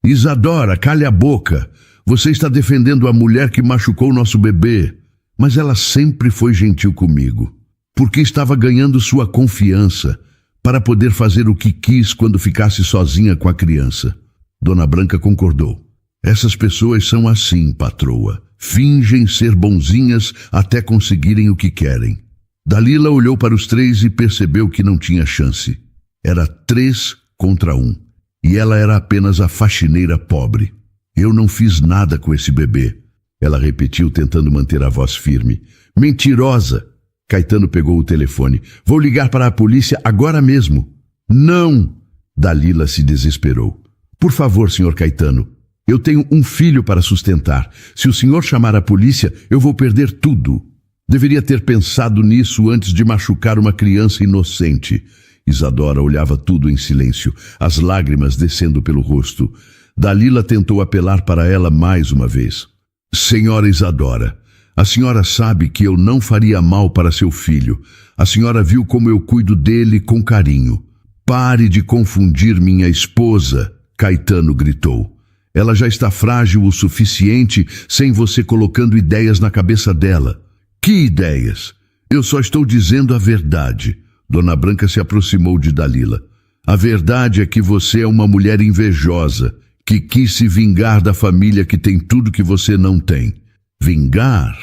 Isadora, cale a boca. Você está defendendo a mulher que machucou nosso bebê. Mas ela sempre foi gentil comigo. Porque estava ganhando sua confiança para poder fazer o que quis quando ficasse sozinha com a criança. Dona Branca concordou. Essas pessoas são assim, patroa. Fingem ser bonzinhas até conseguirem o que querem. Dalila olhou para os três e percebeu que não tinha chance. Era 3 contra 1. E ela era apenas a faxineira pobre. Eu não fiz nada com esse bebê. Ela repetiu, tentando manter a voz firme. Mentirosa! Caetano pegou o telefone. Vou ligar para a polícia agora mesmo. Não! Dalila se desesperou. Por favor, senhor Caetano. Eu tenho um filho para sustentar. Se o senhor chamar a polícia, eu vou perder tudo. Deveria ter pensado nisso antes de machucar uma criança inocente. Isadora olhava tudo em silêncio, as lágrimas descendo pelo rosto. Dalila tentou apelar para ela mais uma vez. Senhora Isadora, a senhora sabe que eu não faria mal para seu filho. A senhora viu como eu cuido dele com carinho. Pare de confundir minha esposa, Caetano gritou. Ela já está frágil o suficiente sem você colocando ideias na cabeça dela. Que ideias? Eu só estou dizendo a verdade. Dona Branca se aproximou de Dalila. A verdade é que você é uma mulher invejosa, que quis se vingar da família que tem tudo que você não tem. Vingar?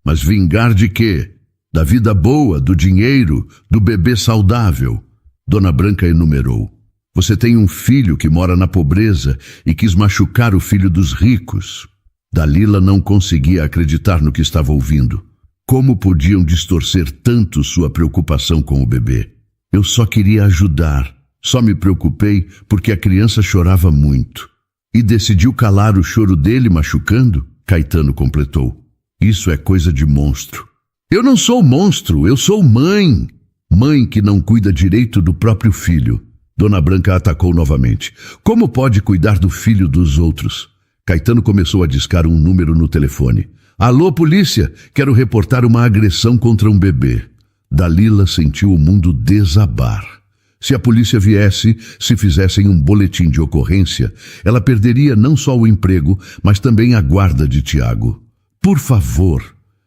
Mas vingar de quê? Da vida boa, do dinheiro, do bebê saudável. Dona Branca enumerou. Você tem um filho que mora na pobreza e quis machucar o filho dos ricos. Dalila não conseguia acreditar no que estava ouvindo. Como podiam distorcer tanto sua preocupação com o bebê? Eu só queria ajudar. Só me preocupei porque a criança chorava muito. E decidiu calar o choro dele machucando? Caetano completou. Isso é coisa de monstro. Eu não sou monstro, eu sou mãe. Mãe que não cuida direito do próprio filho. Dona Branca atacou novamente. Como pode cuidar do filho dos outros? Caetano começou a discar um número no telefone. Alô, polícia, quero reportar uma agressão contra um bebê. Dalila sentiu o mundo desabar. Se a polícia viesse, se fizessem um boletim de ocorrência, ela perderia não só o emprego, mas também a guarda de Tiago. Por favor,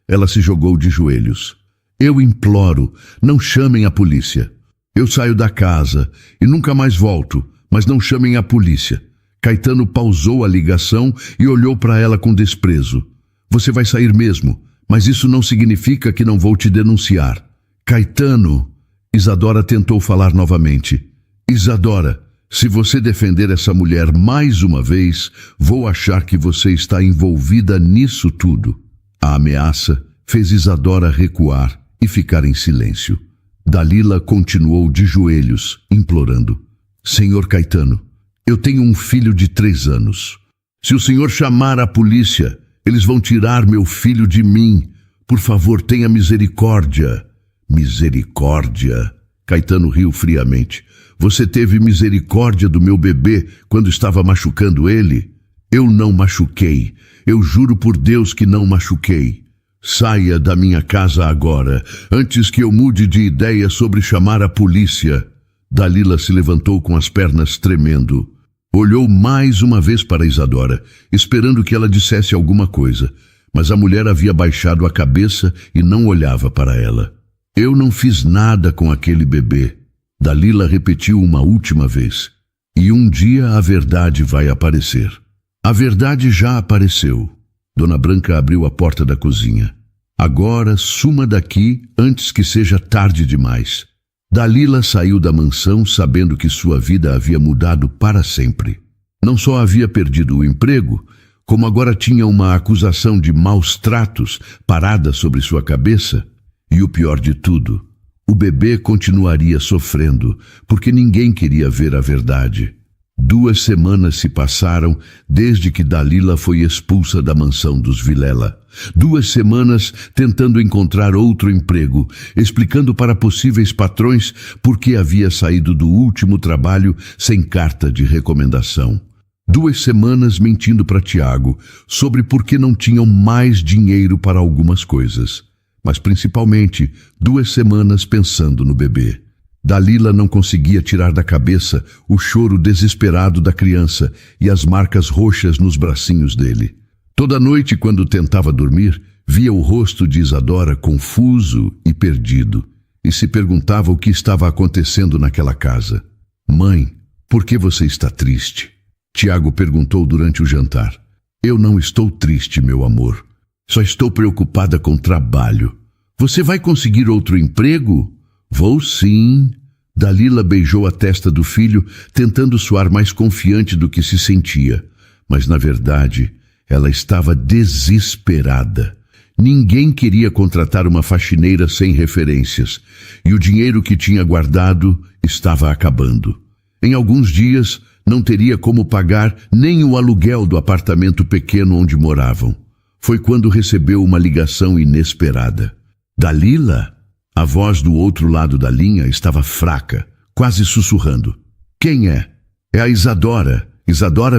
ela se jogou de joelhos. Eu imploro, não chamem a polícia. Eu saio da casa e nunca mais volto, mas não chamem a polícia. Caetano pausou a ligação e olhou para ela com desprezo. Você vai sair mesmo, mas isso não significa que não vou te denunciar. Caetano, Isadora tentou falar novamente. Isadora, se você defender essa mulher mais uma vez, vou achar que você está envolvida nisso tudo. A ameaça fez Isadora recuar e ficar em silêncio. Dalila continuou de joelhos, implorando. Senhor Caetano, eu tenho um filho de 3 anos. Se o senhor chamar a polícia, eles vão tirar meu filho de mim. Por favor, tenha misericórdia. Misericórdia? Caetano riu friamente. Você teve misericórdia do meu bebê quando estava machucando ele? Eu não machuquei. Eu juro por Deus que não machuquei. Saia da minha casa agora, antes que eu mude de ideia sobre chamar a polícia. Dalila se levantou com as pernas tremendo. Olhou mais uma vez para Isadora, esperando que ela dissesse alguma coisa, mas a mulher havia baixado a cabeça e não olhava para ela. Eu não fiz nada com aquele bebê. Dalila repetiu uma última vez. E um dia a verdade vai aparecer. A verdade já apareceu. Dona Branca abriu a porta da cozinha. Agora suma daqui antes que seja tarde demais. Dalila saiu da mansão sabendo que sua vida havia mudado para sempre. Não só havia perdido o emprego, como agora tinha uma acusação de maus tratos parada sobre sua cabeça. E o pior de tudo, o bebê continuaria sofrendo, porque ninguém queria ver a verdade. 2 semanas se passaram desde que Dalila foi expulsa da mansão dos Vilela. 2 semanas tentando encontrar outro emprego, explicando para possíveis patrões por que havia saído do último trabalho sem carta de recomendação. 2 semanas mentindo para Tiago sobre por que não tinham mais dinheiro para algumas coisas. Mas principalmente 2 semanas pensando no bebê. Dalila não conseguia tirar da cabeça o choro desesperado da criança e as marcas roxas nos bracinhos dele. Toda noite, quando tentava dormir, via o rosto de Isadora confuso e perdido, e se perguntava o que estava acontecendo naquela casa. Mãe, por que você está triste? Tiago perguntou durante o jantar. Eu não estou triste, meu amor. Só estou preocupada com trabalho. Você vai conseguir outro emprego? Vou sim. Dalila beijou a testa do filho, tentando soar mais confiante do que se sentia. Mas, na verdade, ela estava desesperada. Ninguém queria contratar uma faxineira sem referências, e o dinheiro que tinha guardado estava acabando. Em alguns dias, não teria como pagar nem o aluguel do apartamento pequeno onde moravam. Foi quando recebeu uma ligação inesperada. Dalila? A voz do outro lado da linha estava fraca, quase sussurrando. Quem é? É a Isadora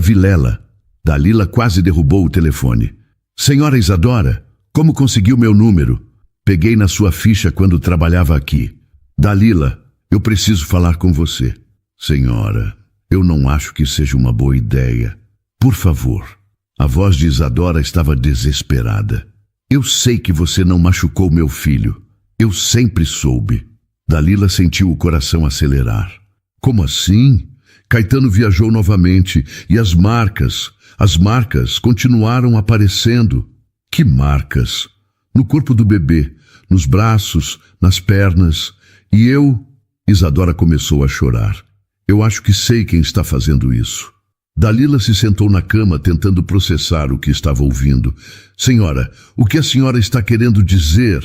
Vilela. Dalila quase derrubou o telefone. Senhora Isadora, como conseguiu meu número? Peguei na sua ficha quando trabalhava aqui. Dalila, eu preciso falar com você. Senhora, eu não acho que seja uma boa ideia. Por favor. A voz de Isadora estava desesperada. Eu sei que você não machucou meu filho. Eu sempre soube. Dalila sentiu o coração acelerar. Como assim? Caetano viajou novamente e as marcas continuaram aparecendo. Que marcas? No corpo do bebê, nos braços, nas pernas. E eu... Isadora começou a chorar. Eu acho que sei quem está fazendo isso. Dalila se sentou na cama tentando processar o que estava ouvindo. Senhora, o que a senhora está querendo dizer?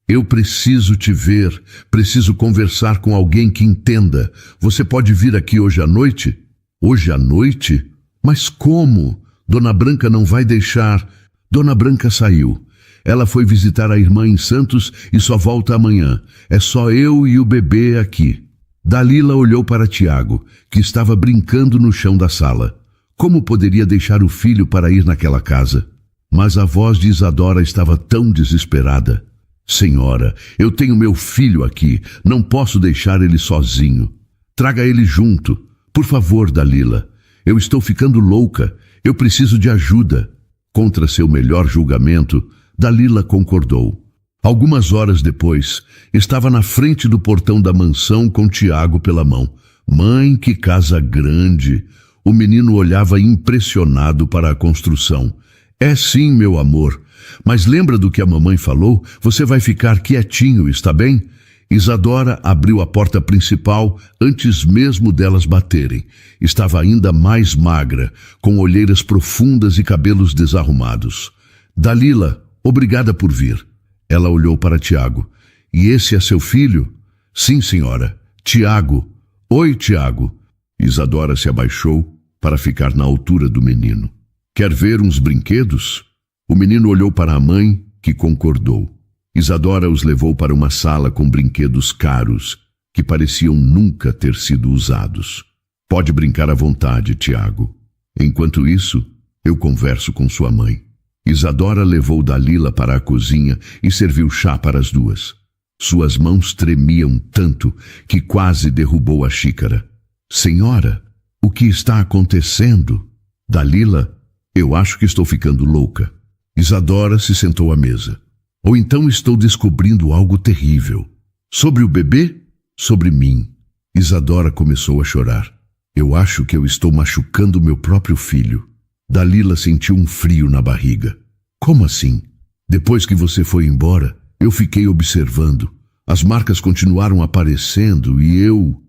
Eu preciso te ver, preciso conversar com alguém que entenda. Você pode vir aqui hoje à noite? Hoje à noite? Mas como? Dona Branca não vai deixar. Dona Branca saiu. Ela foi visitar a irmã em Santos e só volta amanhã. É só eu e o bebê aqui. Dalila olhou para Tiago, que estava brincando no chão da sala. Como poderia deixar o filho para ir naquela casa? Mas a voz de Isadora estava tão desesperada. Senhora, eu tenho meu filho aqui, não posso deixar ele sozinho. Traga ele junto. Por favor, Dalila. Eu estou ficando louca, eu preciso de ajuda. Contra seu melhor julgamento, Dalila concordou. Algumas horas depois, estava na frente do portão da mansão com Tiago pela mão. Mãe, que casa grande! O menino olhava impressionado para a construção. É sim, meu amor. Mas lembra do que a mamãe falou? Você vai ficar quietinho, está bem? Isadora abriu a porta principal antes mesmo delas baterem. Estava ainda mais magra, com olheiras profundas e cabelos desarrumados. Dalila, obrigada por vir. Ela olhou para Tiago. E esse é seu filho? Sim, senhora. Tiago. Oi, Tiago. Isadora se abaixou para ficar na altura do menino. Quer ver uns brinquedos? O menino olhou para a mãe, que concordou. Isadora os levou para uma sala com brinquedos caros, que pareciam nunca ter sido usados. Pode brincar à vontade, Tiago. Enquanto isso, eu converso com sua mãe. Isadora levou Dalila para a cozinha e serviu chá para as duas. Suas mãos tremiam tanto que quase derrubou a xícara. Senhora, o que está acontecendo? Dalila, eu acho que estou ficando louca. Isadora se sentou à mesa. Ou então estou descobrindo algo terrível. Sobre o bebê? Sobre mim. Isadora começou a chorar. Eu acho que eu estou machucando meu próprio filho. Dalila sentiu um frio na barriga. Como assim? Depois que você foi embora, eu fiquei observando. As marcas continuaram aparecendo e eu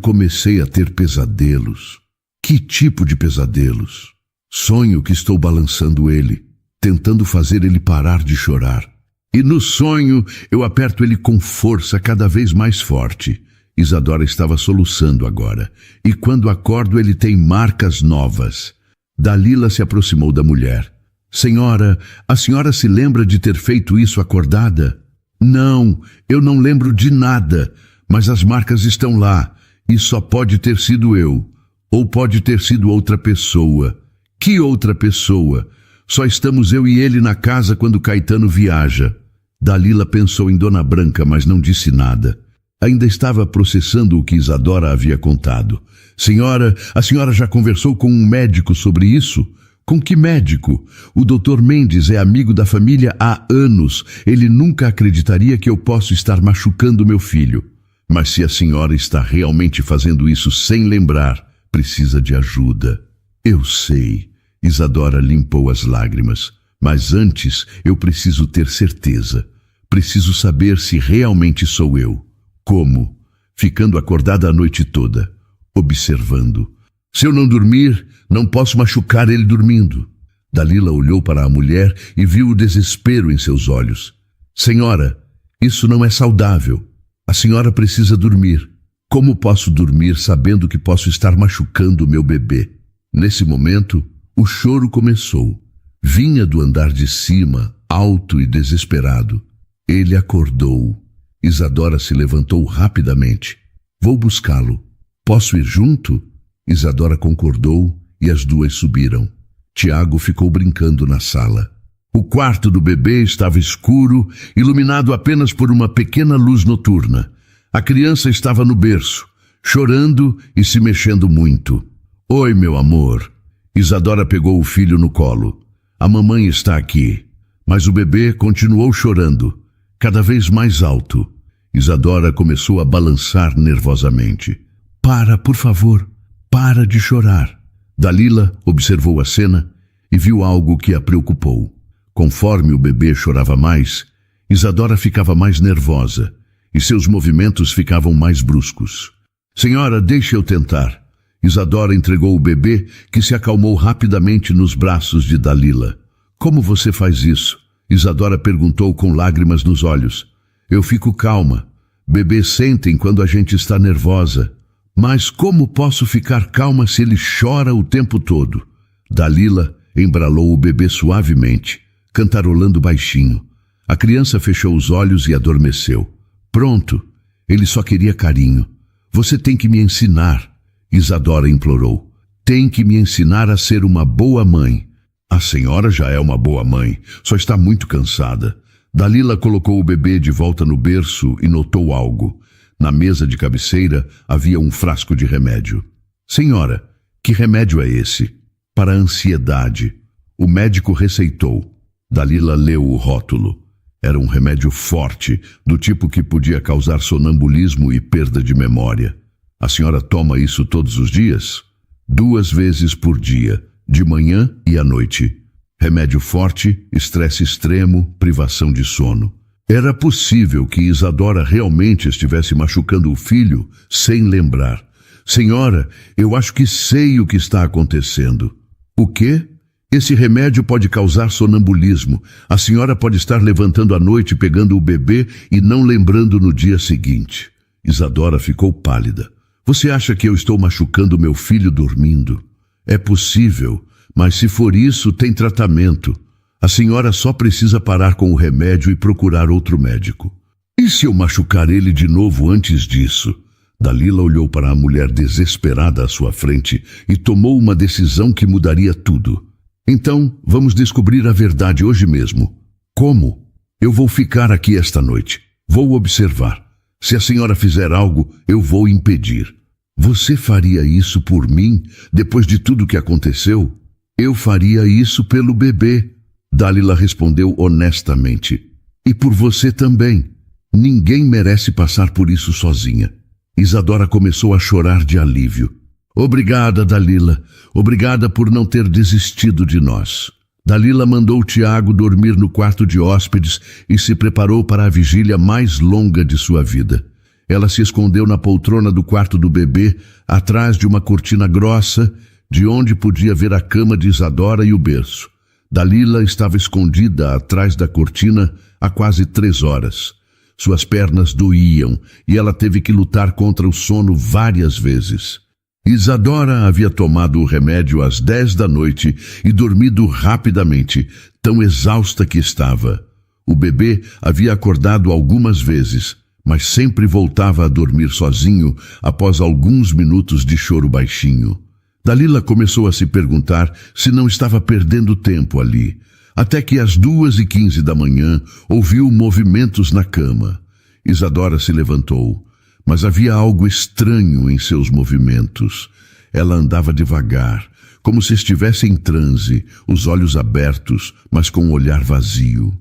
comecei a ter pesadelos. Que tipo de pesadelos? Sonho que estou balançando ele, tentando fazer ele parar de chorar. E no sonho eu aperto ele com força cada vez mais forte. Isadora estava soluçando agora, e quando acordo ele tem marcas novas. Dalila se aproximou da mulher. Senhora, a senhora se lembra de ter feito isso acordada? Não, eu não lembro de nada, mas as marcas estão lá, e só pode ter sido eu, ou pode ter sido outra pessoa. Que outra pessoa? Só estamos eu e ele na casa quando Caetano viaja. Dalila pensou em Dona Branca, mas não disse nada. Ainda estava processando o que Isadora havia contado. Senhora, a senhora já conversou com um médico sobre isso? Com que médico? O Dr. Mendes é amigo da família há anos. Ele nunca acreditaria que eu posso estar machucando meu filho. Mas se a senhora está realmente fazendo isso sem lembrar, precisa de ajuda. Eu sei. Isadora limpou as lágrimas. Mas antes eu preciso ter certeza. Preciso saber se realmente sou eu. Como? Ficando acordada a noite toda, observando. Se eu não dormir, não posso machucar ele dormindo. Dalila olhou para a mulher e viu o desespero em seus olhos. Senhora, isso não é saudável. A senhora precisa dormir. Como posso dormir sabendo que posso estar machucando meu bebê? Nesse momento, o choro começou. Vinha do andar de cima, alto e desesperado. Ele acordou. Isadora se levantou rapidamente. Vou buscá-lo. Posso ir junto? Isadora concordou e as duas subiram. Tiago ficou brincando na sala. O quarto do bebê estava escuro, iluminado apenas por uma pequena luz noturna. A criança estava no berço, chorando e se mexendo muito. Oi, meu amor. Isadora pegou o filho no colo. A mamãe está aqui. Mas o bebê continuou chorando, cada vez mais alto. Isadora começou a balançar nervosamente. Para, por favor, para de chorar. Dalila observou a cena e viu algo que a preocupou. Conforme o bebê chorava mais, Isadora ficava mais nervosa e seus movimentos ficavam mais bruscos. Senhora, deixe eu tentar. Isadora entregou o bebê, que se acalmou rapidamente nos braços de Dalila. Como você faz isso? Isadora perguntou com lágrimas nos olhos. Eu fico calma. Bebês sentem quando a gente está nervosa. Mas como posso ficar calma se ele chora o tempo todo? Dalila embralou o bebê suavemente, cantarolando baixinho. A criança fechou os olhos e adormeceu. Pronto, ele só queria carinho. Você tem que me ensinar, Isadora implorou. Tem que me ensinar a ser uma boa mãe. A senhora já é uma boa mãe, só está muito cansada. Dalila colocou o bebê de volta no berço e notou algo. Na mesa de cabeceira havia um frasco de remédio. Senhora, que remédio é esse? Para a ansiedade. O médico receitou. Dalila leu o rótulo. Era um remédio forte, do tipo que podia causar sonambulismo e perda de memória. A senhora toma isso todos os dias? 2 vezes por dia, de manhã e à noite. Remédio forte, estresse extremo, privação de sono. Era possível que Isadora realmente estivesse machucando o filho sem lembrar. Senhora, eu acho que sei o que está acontecendo. O quê? Esse remédio pode causar sonambulismo. A senhora pode estar levantando à noite pegando o bebê e não lembrando no dia seguinte. Isadora ficou pálida. Você acha que eu estou machucando meu filho dormindo? É possível, mas se for isso, tem tratamento. A senhora só precisa parar com o remédio e procurar outro médico. E se eu machucar ele de novo antes disso? Dalila olhou para a mulher desesperada à sua frente e tomou uma decisão que mudaria tudo. Então, vamos descobrir a verdade hoje mesmo. Como? Eu vou ficar aqui esta noite. Vou observar. Se a senhora fizer algo, eu vou impedir. Você faria isso por mim, depois de tudo que aconteceu? Eu faria isso pelo bebê. Dalila respondeu honestamente. E por você também. Ninguém merece passar por isso sozinha. Isadora começou a chorar de alívio. Obrigada, Dalila. Obrigada por não ter desistido de nós. Dalila mandou Tiago dormir no quarto de hóspedes e se preparou para a vigília mais longa de sua vida. Ela se escondeu na poltrona do quarto do bebê, atrás de uma cortina grossa, de onde podia ver a cama de Isadora e o berço. Dalila estava escondida atrás da cortina há quase 3 horas. Suas pernas doíam e ela teve que lutar contra o sono várias vezes. Isadora havia tomado o remédio às 10 da noite e dormido rapidamente, tão exausta que estava. O bebê havia acordado algumas vezes, mas sempre voltava a dormir sozinho após alguns minutos de choro baixinho. Dalila começou a se perguntar se não estava perdendo tempo ali, até que às 2h15 da manhã ouviu movimentos na cama. Isadora se levantou, mas havia algo estranho em seus movimentos. Ela andava devagar, como se estivesse em transe, os olhos abertos, mas com o olhar vazio.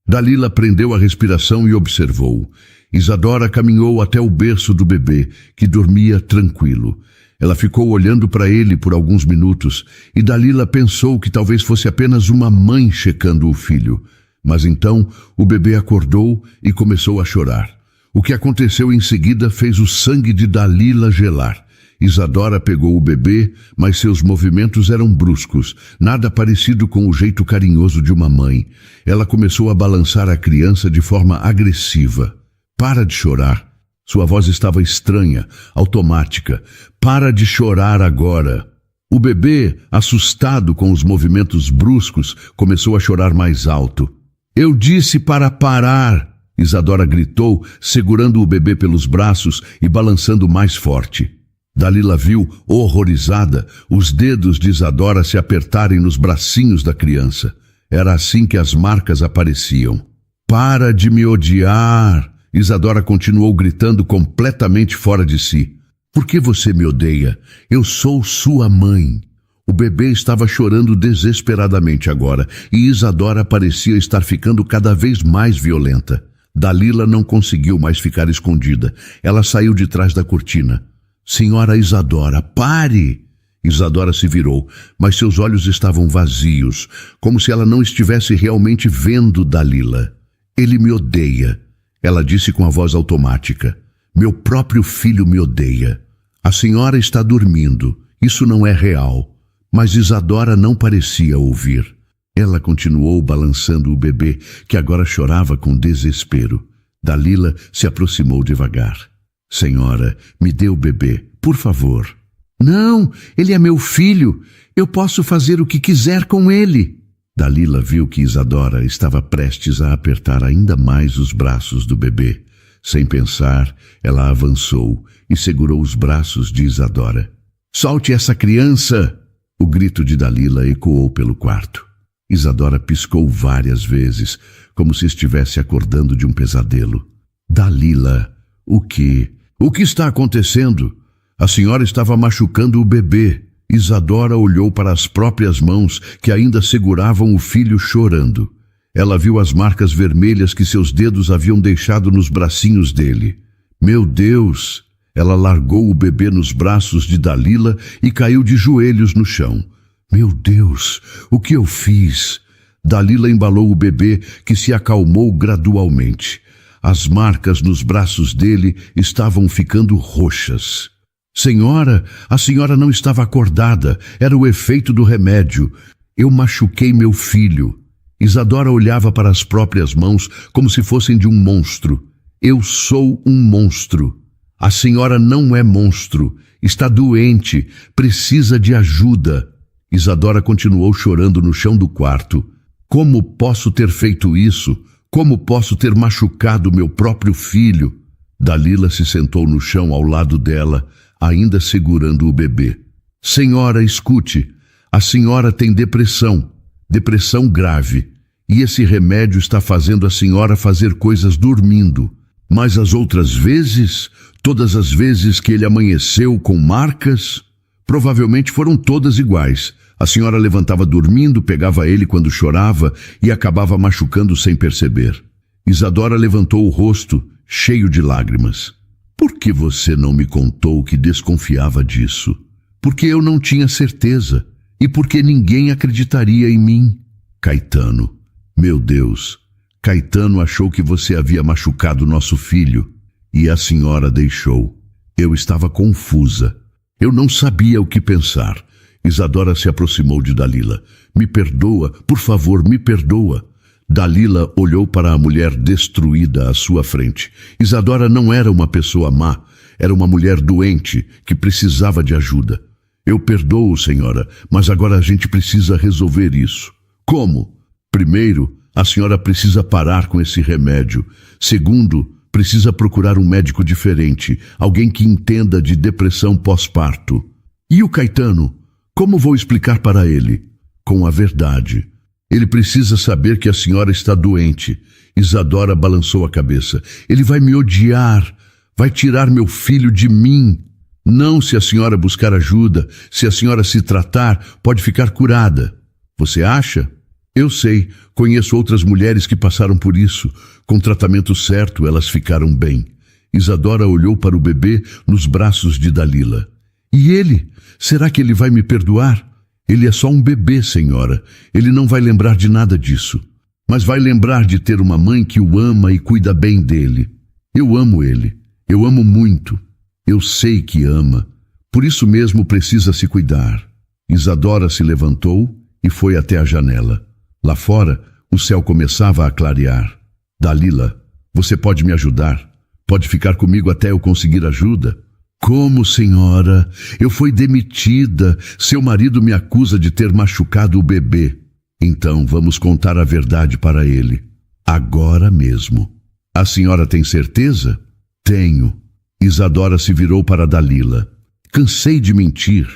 Dalila prendeu a respiração e observou. Isadora caminhou até o berço do bebê, que dormia tranquilo. Ela ficou olhando para ele por alguns minutos e Dalila pensou que talvez fosse apenas uma mãe checando o filho. Mas então o bebê acordou e começou a chorar. O que aconteceu em seguida fez o sangue de Dalila gelar. Isadora pegou o bebê, mas seus movimentos eram bruscos, nada parecido com o jeito carinhoso de uma mãe. Ela começou a balançar a criança de forma agressiva. Para de chorar. Sua voz estava estranha, automática. Para de chorar agora. O bebê, assustado com os movimentos bruscos, começou a chorar mais alto. Eu disse para parar! Isadora gritou, segurando o bebê pelos braços e balançando mais forte. Dalila viu, horrorizada, os dedos de Isadora se apertarem nos bracinhos da criança. Era assim que as marcas apareciam. Para de me odiar! Isadora continuou gritando completamente fora de si. Por que você me odeia? Eu sou sua mãe. O bebê estava chorando desesperadamente agora e Isadora parecia estar ficando cada vez mais violenta. Dalila não conseguiu mais ficar escondida. Ela saiu de trás da cortina. Senhora Isadora, pare! Isadora se virou, mas seus olhos estavam vazios, como se ela não estivesse realmente vendo Dalila. Ele me odeia. Ela disse com a voz automática. Meu próprio filho me odeia. A senhora está dormindo. Isso não é real. Mas Isadora não parecia ouvir. Ela continuou balançando o bebê, que agora chorava com desespero. Dalila se aproximou devagar. Senhora, me dê o bebê, por favor. Não, ele é meu filho. Eu posso fazer o que quiser com ele. Dalila viu que Isadora estava prestes a apertar ainda mais os braços do bebê. Sem pensar, ela avançou e segurou os braços de Isadora. Solte essa criança! O grito de Dalila ecoou pelo quarto. Isadora piscou várias vezes, como se estivesse acordando de um pesadelo. Dalila, o que? O que está acontecendo? A senhora estava machucando o bebê. Isadora olhou para as próprias mãos que ainda seguravam o filho chorando. Ela viu as marcas vermelhas que seus dedos haviam deixado nos bracinhos dele. Meu Deus! Ela largou o bebê nos braços de Dalila e caiu de joelhos no chão. Meu Deus! O que eu fiz? Dalila embalou o bebê, que se acalmou gradualmente. As marcas nos braços dele estavam ficando roxas. Senhora, a senhora não estava acordada. Era o efeito do remédio. Eu machuquei meu filho. Isadora olhava para as próprias mãos como se fossem de um monstro. Eu sou um monstro. A senhora não é monstro. Está doente. Precisa de ajuda. Isadora continuou chorando no chão do quarto. Como posso ter feito isso? Como posso ter machucado meu próprio filho? Dalila se sentou no chão ao lado dela, ainda segurando o bebê. Senhora, escute. A senhora tem depressão. Depressão grave. E esse remédio está fazendo a senhora fazer coisas dormindo. Mas as outras vezes, todas as vezes que ele amanheceu com marcas, provavelmente foram todas iguais. A senhora levantava dormindo, pegava ele quando chorava e acabava machucando sem perceber. Isadora levantou o rosto, cheio de lágrimas. Por que você não me contou que desconfiava disso? Porque eu não tinha certeza e porque ninguém acreditaria em mim. Caetano, meu Deus, Caetano achou que você havia machucado nosso filho e a senhora deixou. Eu estava confusa. Eu não sabia o que pensar. Isadora se aproximou de Dalila. Me perdoa, por favor, me perdoa. Dalila olhou para a mulher destruída à sua frente. Isadora não era uma pessoa má, era uma mulher doente que precisava de ajuda. Eu perdoo, senhora, mas agora a gente precisa resolver isso. Como? Primeiro, a senhora precisa parar com esse remédio. Segundo, precisa procurar um médico diferente, alguém que entenda de depressão pós-parto. E o Caetano? Como vou explicar para ele? Com a verdade. Ele precisa saber que a senhora está doente. Isadora balançou a cabeça. Ele vai me odiar, vai tirar meu filho de mim. Não, se a senhora buscar ajuda, se a senhora se tratar, pode ficar curada. Você acha? Eu sei, conheço outras mulheres que passaram por isso. Com o tratamento certo, elas ficaram bem. Isadora olhou para o bebê nos braços de Dalila. E ele? Será que ele vai me perdoar? Ele é só um bebê, senhora. Ele não vai lembrar de nada disso. Mas vai lembrar de ter uma mãe que o ama e cuida bem dele. Eu amo ele. Eu amo muito. Eu sei que ama. Por isso mesmo precisa se cuidar. Isadora se levantou e foi até a janela. Lá fora, o céu começava a clarear. Dalila, você pode me ajudar? Pode ficar comigo até eu conseguir ajuda? Como, senhora? Eu fui demitida. Seu marido me acusa de ter machucado o bebê. Então vamos contar a verdade para ele. Agora mesmo. A senhora tem certeza? Tenho. Isadora se virou para Dalila. Cansei de mentir.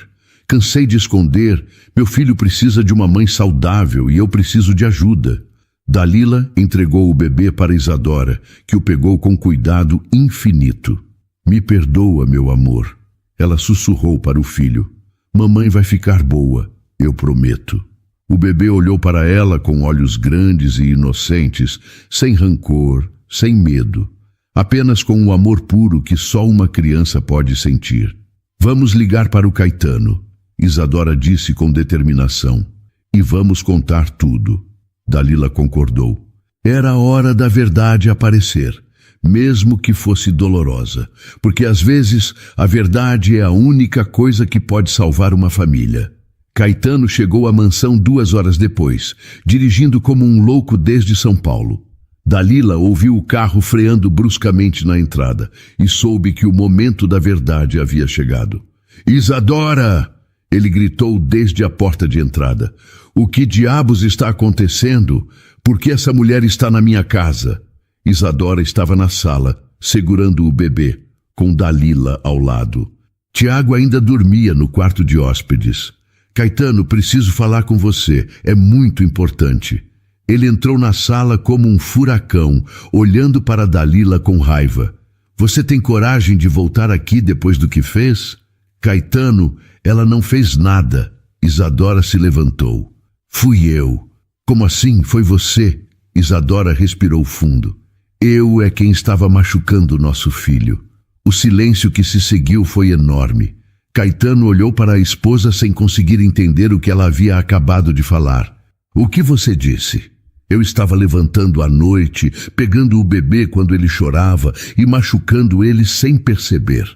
Cansei de esconder. Meu filho precisa de uma mãe saudável e eu preciso de ajuda. Dalila entregou o bebê para Isadora, que o pegou com cuidado infinito. Me perdoa, meu amor. Ela sussurrou para o filho. Mamãe vai ficar boa, eu prometo. O bebê olhou para ela com olhos grandes e inocentes, sem rancor, sem medo. Apenas com o amor puro que só uma criança pode sentir. Vamos ligar para o Caetano. Isadora disse com determinação. E vamos contar tudo. Dalila concordou. Era a hora da verdade aparecer, mesmo que fosse dolorosa, porque às vezes a verdade é a única coisa que pode salvar uma família. Caetano chegou à mansão 2 horas depois, dirigindo como um louco desde São Paulo. Dalila ouviu o carro freando bruscamente na entrada e soube que o momento da verdade havia chegado. Isadora! Ele gritou desde a porta de entrada. O que diabos está acontecendo? Por que essa mulher está na minha casa? Isadora estava na sala, segurando o bebê, com Dalila ao lado. Tiago ainda dormia no quarto de hóspedes. Caetano, preciso falar com você. É muito importante. Ele entrou na sala como um furacão, olhando para Dalila com raiva. Você tem coragem de voltar aqui depois do que fez? Caetano, ela não fez nada. Isadora se levantou. Fui eu. Como assim? Foi você? Isadora respirou fundo. Eu é quem estava machucando nosso filho. O silêncio que se seguiu foi enorme. Caetano olhou para a esposa sem conseguir entender o que ela havia acabado de falar. O que você disse? Eu estava levantando à noite, pegando o bebê quando ele chorava e machucando ele sem perceber.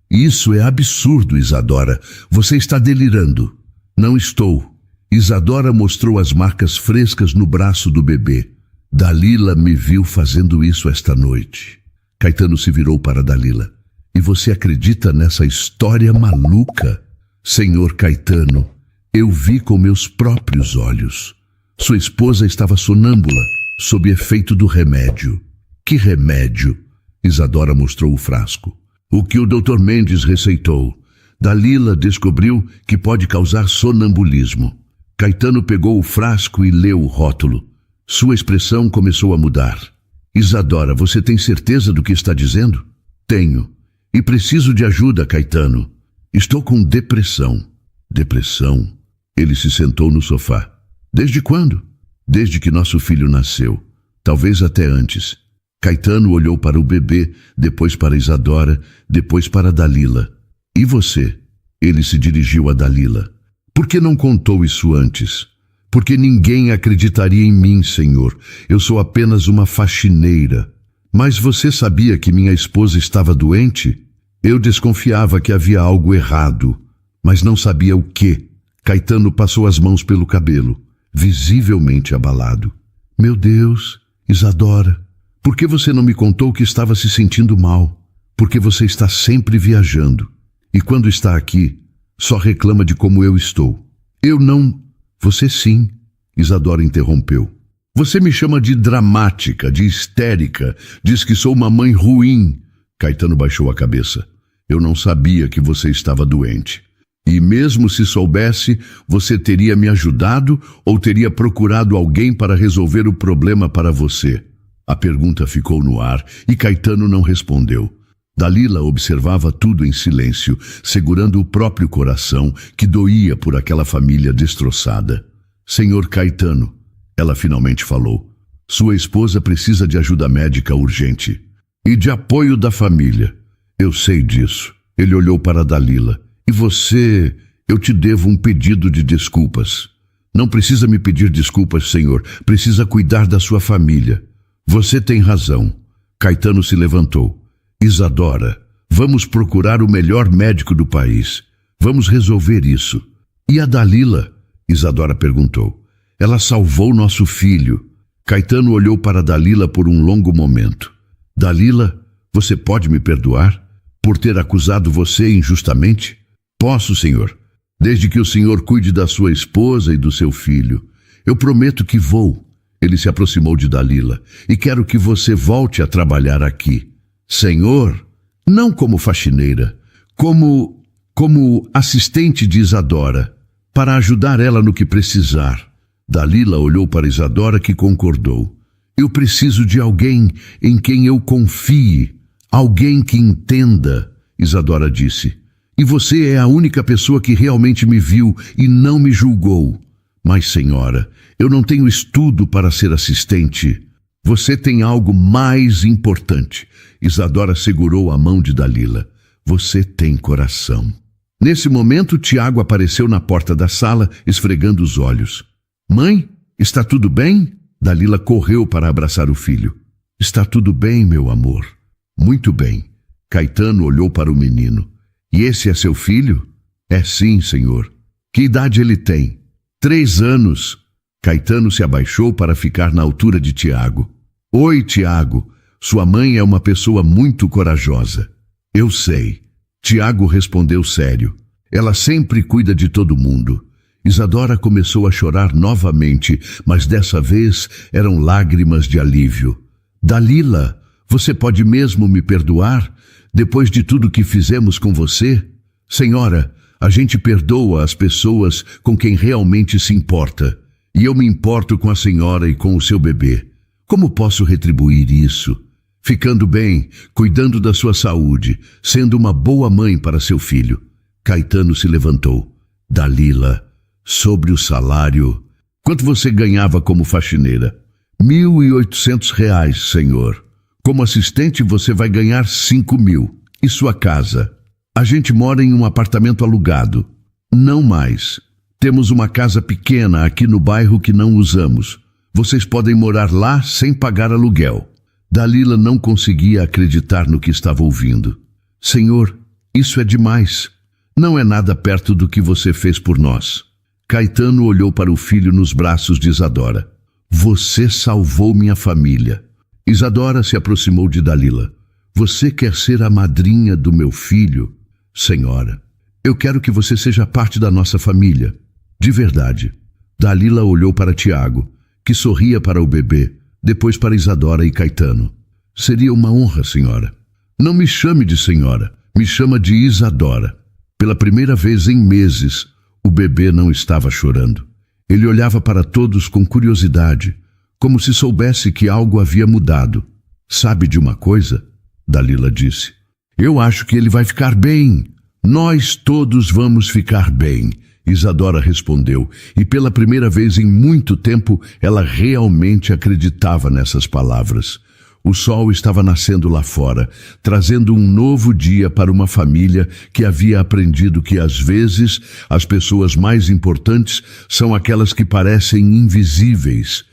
Isso é absurdo, Isadora. Você está delirando. Não estou. Isadora mostrou as marcas frescas no braço do bebê. Dalila me viu fazendo isso esta noite. Caetano se virou para Dalila. E você acredita nessa história maluca? Senhor Caetano, eu vi com meus próprios olhos. Sua esposa estava sonâmbula, sob efeito do remédio. Que remédio? Isadora mostrou o frasco. O que o Dr. Mendes receitou. Dalila descobriu que pode causar sonambulismo. Caetano pegou o frasco e leu o rótulo. Sua expressão começou a mudar. Isadora, você tem certeza do que está dizendo? Tenho. E preciso de ajuda, Caetano. Estou com depressão. Depressão? Ele se sentou no sofá. Desde quando? Desde que nosso filho nasceu. Talvez até antes. Caetano olhou para o bebê, depois para Isadora, depois para Dalila. E você? Ele se dirigiu a Dalila. Por que não contou isso antes? Porque ninguém acreditaria em mim, senhor. Eu sou apenas uma faxineira. Mas você sabia que minha esposa estava doente? Eu desconfiava que havia algo errado, mas não sabia o quê. Caetano passou as mãos pelo cabelo, visivelmente abalado. Meu Deus, Isadora, por que você não me contou que estava se sentindo mal? Porque você está sempre viajando. E quando está aqui, só reclama de como eu estou. Eu não... Você sim, Isadora interrompeu. Você me chama de dramática, de histérica, diz que sou uma mãe ruim. Caetano baixou a cabeça. Eu não sabia que você estava doente. E mesmo se soubesse, você teria me ajudado ou teria procurado alguém para resolver o problema para você? A pergunta ficou no ar e Caetano não respondeu. Dalila observava tudo em silêncio, segurando o próprio coração que doía por aquela família destroçada. Senhor Caetano, ela finalmente falou, sua esposa precisa de ajuda médica urgente e de apoio da família. Eu sei disso. Ele olhou para Dalila. E você, eu te devo um pedido de desculpas. Não precisa me pedir desculpas, senhor. Precisa cuidar da sua família. Você tem razão. Caetano se levantou. Isadora, vamos procurar o melhor médico do país. Vamos resolver isso. E a Dalila? Isadora perguntou. Ela salvou nosso filho. Caetano olhou para Dalila por um longo momento. Dalila, você pode me perdoar por ter acusado você injustamente? Posso, senhor, desde que o senhor cuide da sua esposa e do seu filho. Eu prometo que vou. Ele se aproximou de Dalila. E quero que você volte a trabalhar aqui. Senhor, não como faxineira, como assistente de Isadora, para ajudar ela no que precisar. Dalila olhou para Isadora, que concordou. Eu preciso de alguém em quem eu confie, alguém que entenda, Isadora disse. E você é a única pessoa que realmente me viu e não me julgou. Mas, senhora, eu não tenho estudo para ser assistente. Você tem algo mais importante. Isadora segurou a mão de Dalila. Você tem coração. Nesse momento, Tiago apareceu na porta da sala, esfregando os olhos. Mãe, está tudo bem? Dalila correu para abraçar o filho. Está tudo bem, meu amor. Muito bem. Caetano olhou para o menino. E esse é seu filho? É sim, senhor. Que idade ele tem? 3 anos. Caetano se abaixou para ficar na altura de Tiago. Oi, Tiago. Sua mãe é uma pessoa muito corajosa. Eu sei. Tiago respondeu sério. Ela sempre cuida de todo mundo. Isadora começou a chorar novamente, mas dessa vez eram lágrimas de alívio. Dalila, você pode mesmo me perdoar? Depois de tudo que fizemos com você? Senhora, a gente perdoa as pessoas com quem realmente se importa. E eu me importo com a senhora e com o seu bebê. Como posso retribuir isso? Ficando bem, cuidando da sua saúde, sendo uma boa mãe para seu filho. Caetano se levantou. Dalila, sobre o salário... Quanto você ganhava como faxineira? R$ 1.800, senhor. Como assistente você vai ganhar 5.000. E sua casa? A gente mora em um apartamento alugado. Não mais. Temos uma casa pequena aqui no bairro que não usamos. Vocês podem morar lá sem pagar aluguel. Dalila não conseguia acreditar no que estava ouvindo. Senhor, isso é demais. Não é nada perto do que você fez por nós. Caetano olhou para o filho nos braços de Isadora. Você salvou minha família. Isadora se aproximou de Dalila. Você quer ser a madrinha do meu filho? Senhora, eu quero que você seja parte da nossa família. De verdade. Dalila olhou para Tiago, que sorria para o bebê, depois para Isadora e Caetano. Seria uma honra, senhora. Não me chame de senhora, me chama de Isadora. Pela primeira vez em meses, o bebê não estava chorando. Ele olhava para todos com curiosidade, como se soubesse que algo havia mudado. Sabe de uma coisa? Dalila disse. Eu acho que ele vai ficar bem. Nós todos vamos ficar bem. Isadora respondeu, e pela primeira vez em muito tempo ela realmente acreditava nessas palavras. O sol estava nascendo lá fora, trazendo um novo dia para uma família que havia aprendido que às vezes as pessoas mais importantes são aquelas que parecem invisíveis,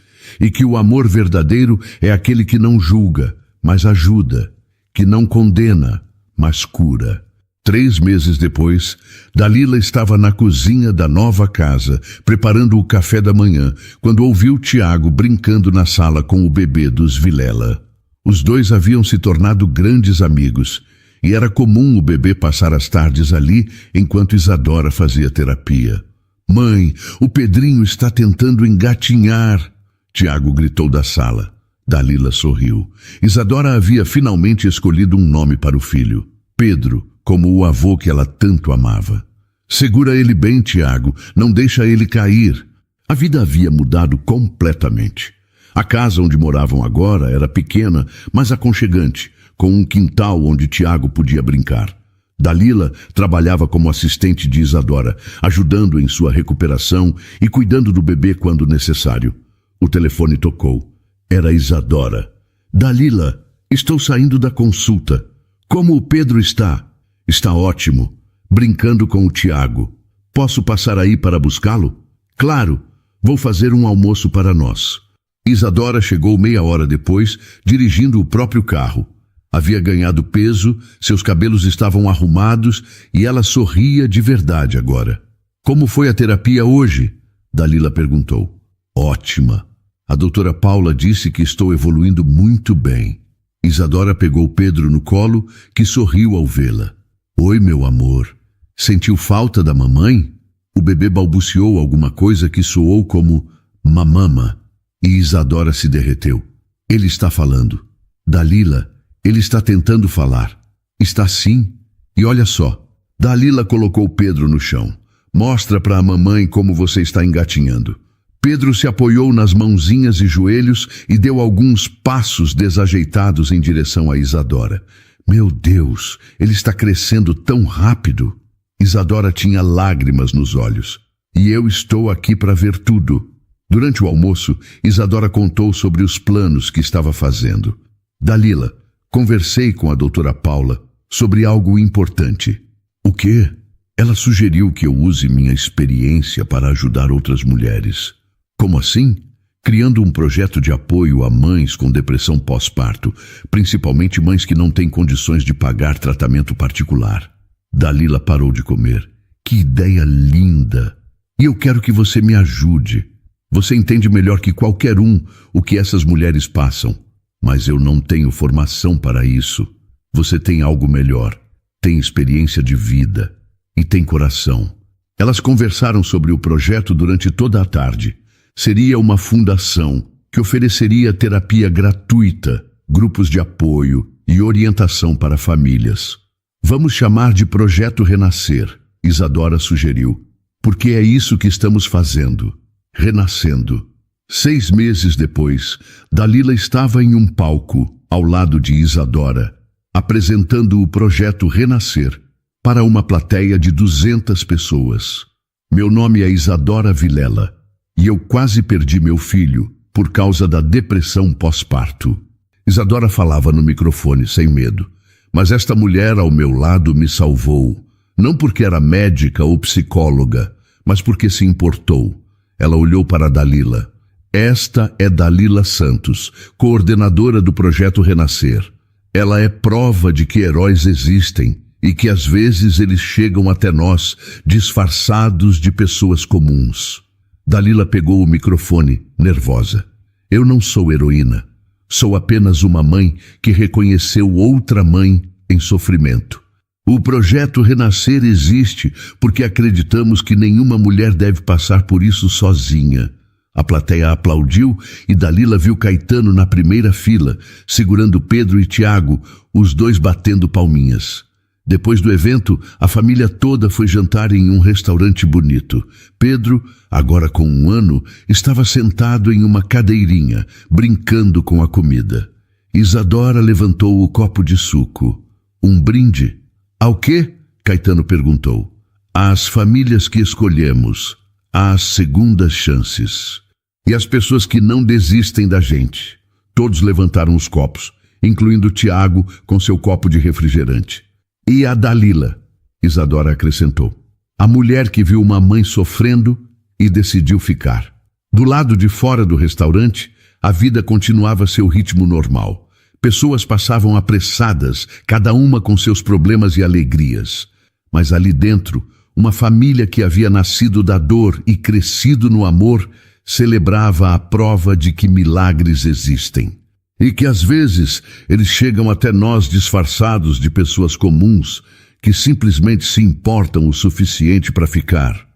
e que o amor verdadeiro é aquele que não julga, mas ajuda, que não condena, mas cura. 3 meses depois, Dalila estava na cozinha da nova casa, preparando o café da manhã, quando ouviu Tiago brincando na sala com o bebê dos Vilela. Os dois haviam se tornado grandes amigos, e era comum o bebê passar as tardes ali enquanto Isadora fazia terapia. "Mãe, o Pedrinho está tentando engatinhar", Tiago gritou da sala. Dalila sorriu. Isadora havia finalmente escolhido um nome para o filho: Pedro, como o avô que ela tanto amava. "Segura ele bem, Tiago, não deixa ele cair." A vida havia mudado completamente. A casa onde moravam agora era pequena, mas aconchegante, com um quintal onde Tiago podia brincar. Dalila trabalhava como assistente de Isadora, ajudando em sua recuperação e cuidando do bebê quando necessário. O telefone tocou. Era Isadora. "Dalila, estou saindo da consulta. Como o Pedro está?" "Está ótimo, brincando com o Tiago. Posso passar aí para buscá-lo?" "Claro, vou fazer um almoço para nós." Isadora chegou meia hora depois, dirigindo o próprio carro. Havia ganhado peso, seus cabelos estavam arrumados e ela sorria de verdade agora. "Como foi a terapia hoje?" Dalila perguntou. "Ótima. A doutora Paula disse que estou evoluindo muito bem." Isadora pegou Pedro no colo, que sorriu ao vê-la. "Oi, meu amor. Sentiu falta da mamãe?" O bebê balbuciou alguma coisa que soou como mamama, e Isadora se derreteu. "Ele está falando. Dalila, ele está tentando falar." "Está sim. E olha só." Dalila colocou Pedro no chão. "Mostra para a mamãe como você está engatinhando." Pedro se apoiou nas mãozinhas e joelhos e deu alguns passos desajeitados em direção a Isadora. "Meu Deus, ele está crescendo tão rápido." Isadora tinha lágrimas nos olhos. "E eu estou aqui para ver tudo." Durante o almoço, Isadora contou sobre os planos que estava fazendo. "Dalila, conversei com a doutora Paula sobre algo importante." "O quê?" "Ela sugeriu que eu use minha experiência para ajudar outras mulheres." "Como assim?" "Criando um projeto de apoio a mães com depressão pós-parto, principalmente mães que não têm condições de pagar tratamento particular." Dalila parou de comer. "Que ideia linda! E eu quero que você me ajude. Você entende melhor que qualquer um o que essas mulheres passam. Mas eu não tenho formação para isso. Você tem algo melhor. Tem experiência de vida. E tem coração." Elas conversaram sobre o projeto durante toda a tarde. Seria uma fundação que ofereceria terapia gratuita, grupos de apoio e orientação para famílias. "Vamos chamar de Projeto Renascer", Isadora sugeriu, "porque é isso que estamos fazendo, renascendo." 6 meses depois, Dalila estava em um palco, ao lado de Isadora, apresentando o Projeto Renascer para uma plateia de 200 pessoas. "Meu nome é Isadora Vilela. E eu quase perdi meu filho por causa da depressão pós-parto." Isadora falava no microfone sem medo. "Mas esta mulher ao meu lado me salvou. Não porque era médica ou psicóloga, mas porque se importou." Ela olhou para Dalila. "Esta é Dalila Santos, coordenadora do Projeto Renascer. Ela é prova de que heróis existem e que às vezes eles chegam até nós disfarçados de pessoas comuns." Dalila pegou o microfone, nervosa. "Eu não sou heroína. Sou apenas uma mãe que reconheceu outra mãe em sofrimento. O Projeto Renascer existe porque acreditamos que nenhuma mulher deve passar por isso sozinha." A plateia aplaudiu e Dalila viu Caetano na primeira fila, segurando Pedro e Tiago, os dois batendo palminhas. Depois do evento, a família toda foi jantar em um restaurante bonito. Pedro, agora com 1 ano, estava sentado em uma cadeirinha, brincando com a comida. Isadora levantou o copo de suco. "Um brinde?" "Ao quê?" Caetano perguntou. "Às famílias que escolhemos, às segundas chances. E às pessoas que não desistem da gente." Todos levantaram os copos, incluindo Tiago com seu copo de refrigerante. "E a Dalila?" Isadora acrescentou. "A mulher que viu uma mãe sofrendo e decidiu ficar." Do lado de fora do restaurante, a vida continuava seu ritmo normal. Pessoas passavam apressadas, cada uma com seus problemas e alegrias. Mas ali dentro, uma família que havia nascido da dor e crescido no amor celebrava a prova de que milagres existem. E que às vezes eles chegam até nós disfarçados de pessoas comuns que simplesmente se importam o suficiente para ficar.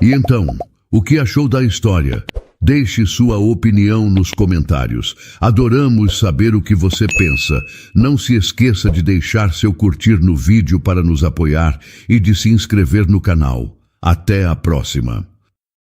E então, o que achou da história? Deixe sua opinião nos comentários. Adoramos saber o que você pensa. Não se esqueça de deixar seu curtir no vídeo para nos apoiar e de se inscrever no canal. Até a próxima!